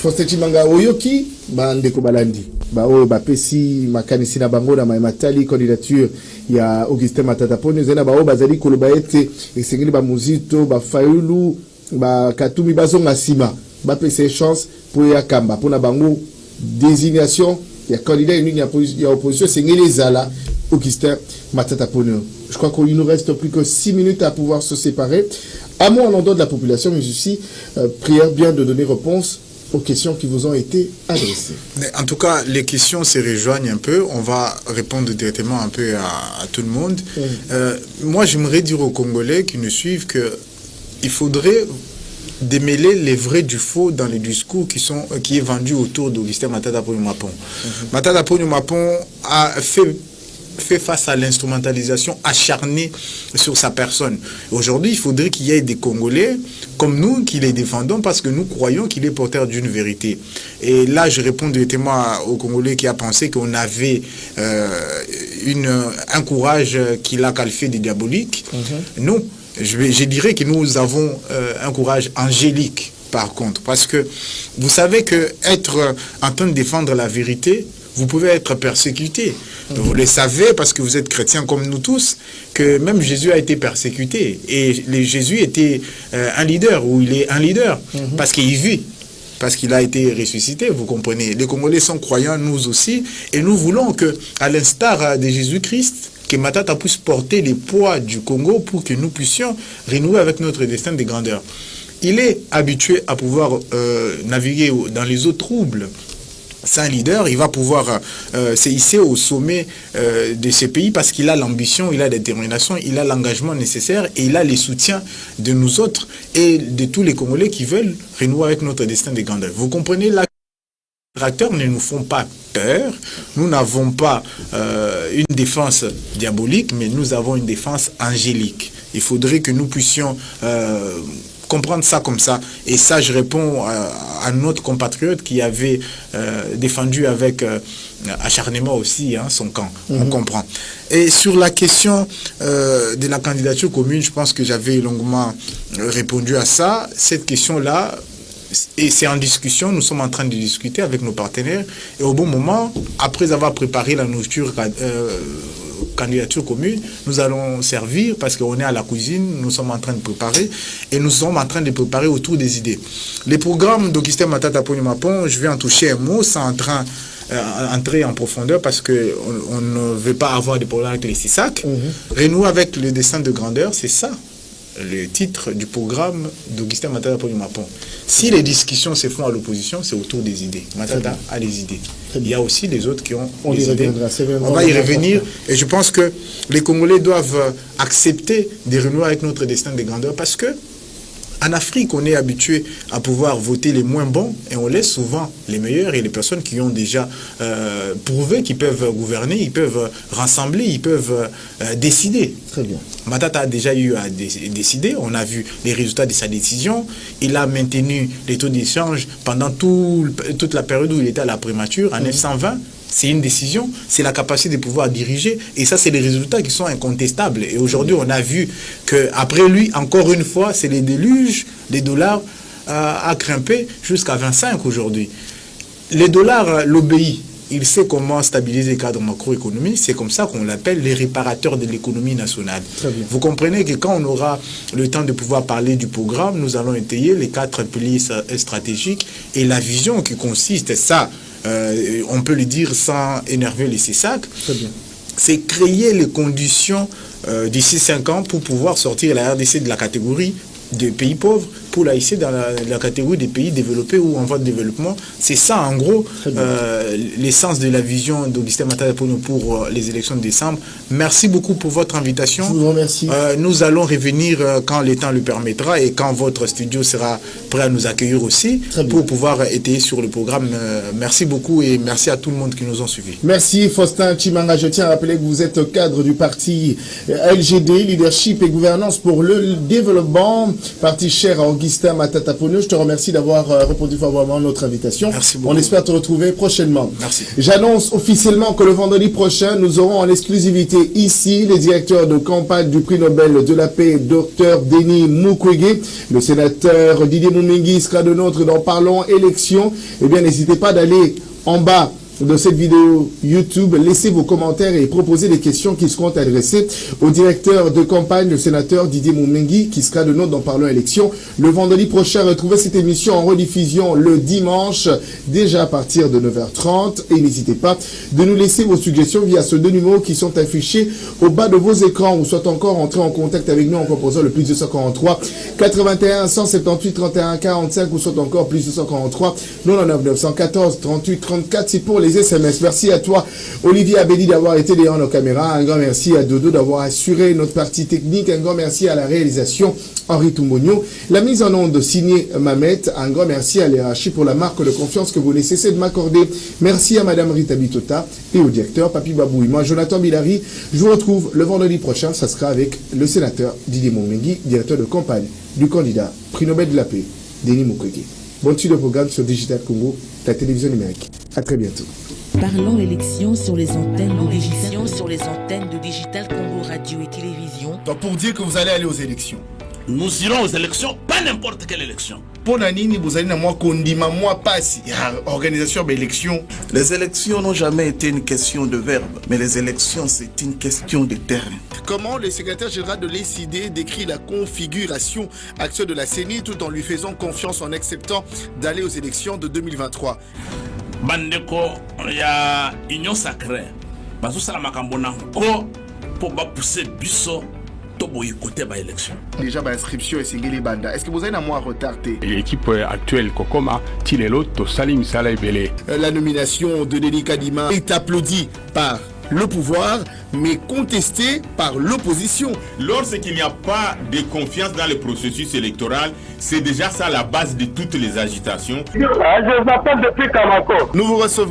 Faustin Chimanga oyoki bandeko balandi oyo bapesi makanisi na bango na matali candidature ya Augustin Matata Ponyo zena oyo bazali koloba ete esengeli bamuzito bafayulu bakatumi bazonga nsima bapesa chance po ya kamba mpona bango désignation ya candidat unique ya opposition esengeli ezala Augustin Matata Ponyo. Je crois qu'il nous reste plus que 6 minutes à pouvoir se séparer. À moi, en nom de la population, mais aussi, prière bien de donner réponse aux questions qui vous ont été adressées. En tout cas, les questions se rejoignent un peu. On va répondre directement un peu à tout le monde. Moi, j'aimerais dire aux Congolais qui nous suivent qu'il faudrait démêler les vrais du faux dans les discours qui est vendu autour d'Augustin Matata Ponyo Mapon. Matata Ponyo Mapon a fait face à l'instrumentalisation acharnée sur sa personne. Aujourd'hui, il faudrait qu'il y ait des Congolais comme nous qui les défendons parce que nous croyons qu'il est porteur d'une vérité. Et là, je réponds directement aux Congolais qui a pensé qu'on avait un courage qu'il a qualifié de diabolique. Non, je dirais que nous avons un courage angélique par contre. Parce que vous savez que être en train de défendre la vérité vous pouvez être persécuté. Vous le savez parce que vous êtes chrétiens comme nous tous, que même Jésus a été persécuté. Et Jésus était un leader, ou il est un leader, parce qu'il vit. Parce qu'il a été ressuscité, vous comprenez. Les Congolais sont croyants, nous aussi, et nous voulons que, à l'instar de Jésus-Christ, que Matata puisse porter les poids du Congo pour que nous puissions renouer avec notre destin de grandeur. Il est habitué à pouvoir naviguer dans les eaux troubles. C'est un leader, il va pouvoir se hisser au sommet de ces pays parce qu'il a l'ambition, il a la détermination, il a l'engagement nécessaire et il a les soutiens de nous autres et de tous les Congolais qui veulent renouer avec notre destin de grandeur. Vous comprenez, là, les tracteurs ne nous font pas peur, nous n'avons pas une défense diabolique, mais nous avons une défense angélique. Il faudrait que nous puissions comprendre ça comme ça. Et ça, je réponds à notre compatriote qui avait défendu avec acharnement aussi son camp. On comprend. Et sur la question de la candidature commune, je pense que j'avais longuement répondu à ça. Cette question-là, et c'est en discussion, nous sommes en train de discuter avec nos partenaires. Et au bon moment, après avoir préparé la nourriture candidature commune, nous allons servir parce qu'on est à la cuisine, nous sommes en train de préparer et nous sommes en train de préparer autour des idées. Les programmes d'Augustin Matata Ponyo-Mapon, je vais en toucher un mot sans entrer en profondeur parce qu'on ne veut pas avoir de problème avec les CISAC. Renouer avec le destin de grandeur, c'est ça le titre du programme d'Augustin Matata Ponyo-Mapon. Si les discussions se font à l'opposition, c'est autour des idées. Matata a les idées. Il y a aussi les autres qui ont les idées. On va y revenir. Et je pense que les Congolais doivent accepter de renouer avec notre destin de grandeur parce que en Afrique, on est habitué à pouvoir voter les moins bons et on laisse souvent les meilleurs et les personnes qui ont déjà prouvé qu'ils peuvent gouverner, ils peuvent rassembler, ils peuvent décider. Très bien. Matata a déjà eu à décider, on a vu les résultats de sa décision, il a maintenu les taux d'échange pendant toute la période où il était à la primature, en 920. C'est une décision, c'est la capacité de pouvoir diriger. Et ça, c'est les résultats qui sont incontestables. Et aujourd'hui, on a vu qu'après lui, encore une fois, c'est les déluges, les dollars a grimpé jusqu'à 25 aujourd'hui. Les dollars l'obéit. Il sait comment stabiliser les cadres macroéconomiques. C'est comme ça qu'on l'appelle les réparateurs de l'économie nationale. Vous comprenez que quand on aura le temps de pouvoir parler du programme, nous allons étayer les 4 piliers stratégiques et la vision qui consiste, ça, on peut le dire sans énerver les CISAC, c'est créer les conditions d'ici 5 ans pour pouvoir sortir la RDC de la catégorie des pays pauvres pour la hisser dans la catégorie des pays développés ou en voie de développement. C'est ça, en gros, l'essence de la vision d'Augustin Matata Ponyo pour les élections de décembre. Merci beaucoup pour votre invitation. Je vous remercie. Nous allons revenir quand le temps le permettra et quand votre studio sera prêt à nous accueillir aussi pour pouvoir étayer sur le programme. Merci beaucoup et merci à tout le monde qui nous ont suivis. Merci Faustin Chimanga. Je tiens à rappeler que vous êtes cadre du parti LGD, Leadership et Gouvernance pour le Développement, parti cher à Augustin Matata Ponyo. Je te remercie d'avoir répondu favorablement à notre invitation. Merci beaucoup. On espère te retrouver prochainement. Merci. J'annonce officiellement que le vendredi prochain, nous aurons en exclusivité ici les directeurs de campagne du prix Nobel de la paix, Dr Denis Mukwege. Le sénateur Didier Mumingi sera de notre dans Parlons élections. Eh bien, n'hésitez pas d'aller en bas de cette vidéo YouTube, laissez vos commentaires et proposez des questions qui seront adressées au directeur de campagne, le sénateur Didier Mumingi, qui sera de notre dans Parlons élections le vendredi prochain. Retrouvez cette émission en rediffusion le dimanche, déjà à partir de 9h30. Et n'hésitez pas de nous laisser vos suggestions via ces 2 numéros qui sont affichés au bas de vos écrans, ou soit encore entrer en contact avec nous en composant le plus 243 81 178 31 45, ou soit encore plus 243 99 914 38 34. C'est pour les SMS. Merci à toi, Olivier Abedi, d'avoir été derrière nos caméras. Un grand merci à Dodo d'avoir assuré notre partie technique. Un grand merci à la réalisation, Henri Toumonio. La mise en onde signée Mamet. Un grand merci à l'RHI pour la marque de confiance que vous ne cessez de m'accorder. Merci à Madame Rita Bitota et au directeur Papi Baboui. Moi, Jonathan Bilary, je vous retrouve le vendredi prochain. Ça sera avec le sénateur Didier Mumingi, directeur de campagne du candidat prix Nobel de la paix, Denis Mukwege. Bonne suite de programme sur Digital Congo, la télévision numérique. À très bientôt. Parlons élections sur les antennes de Digital Congo Radio et Télévision. Donc pour dire que vous allez aller aux élections, nous irons aux élections, pas n'importe quelle élection. Pour Nanini, vous allez moi condima moi passe organisation d'élection. Les élections n'ont jamais été une question de verbe, mais les élections c'est une question de terrain. Comment le secrétaire général de l'ECD décrit la configuration actuelle de la CENI tout en lui faisant confiance en acceptant d'aller aux élections de 2023. Bandeko, il y a union sacrée. Parce que ça m'a ko pour pousser biso to boycotter ba élection. Déjà ba inscription et singeli banda. Est-ce que vous avez un mois retardé? L'équipe actuelle Kokoma Tilelo to Salim Sala Ebele. La nomination de Denis Kadima est applaudie par le pouvoir, mais contesté par l'opposition. Lorsqu'il n'y a pas de confiance dans le processus électoral, c'est déjà ça la base de toutes les agitations. Je m'appelle depuis Kamako. Nous vous recevons.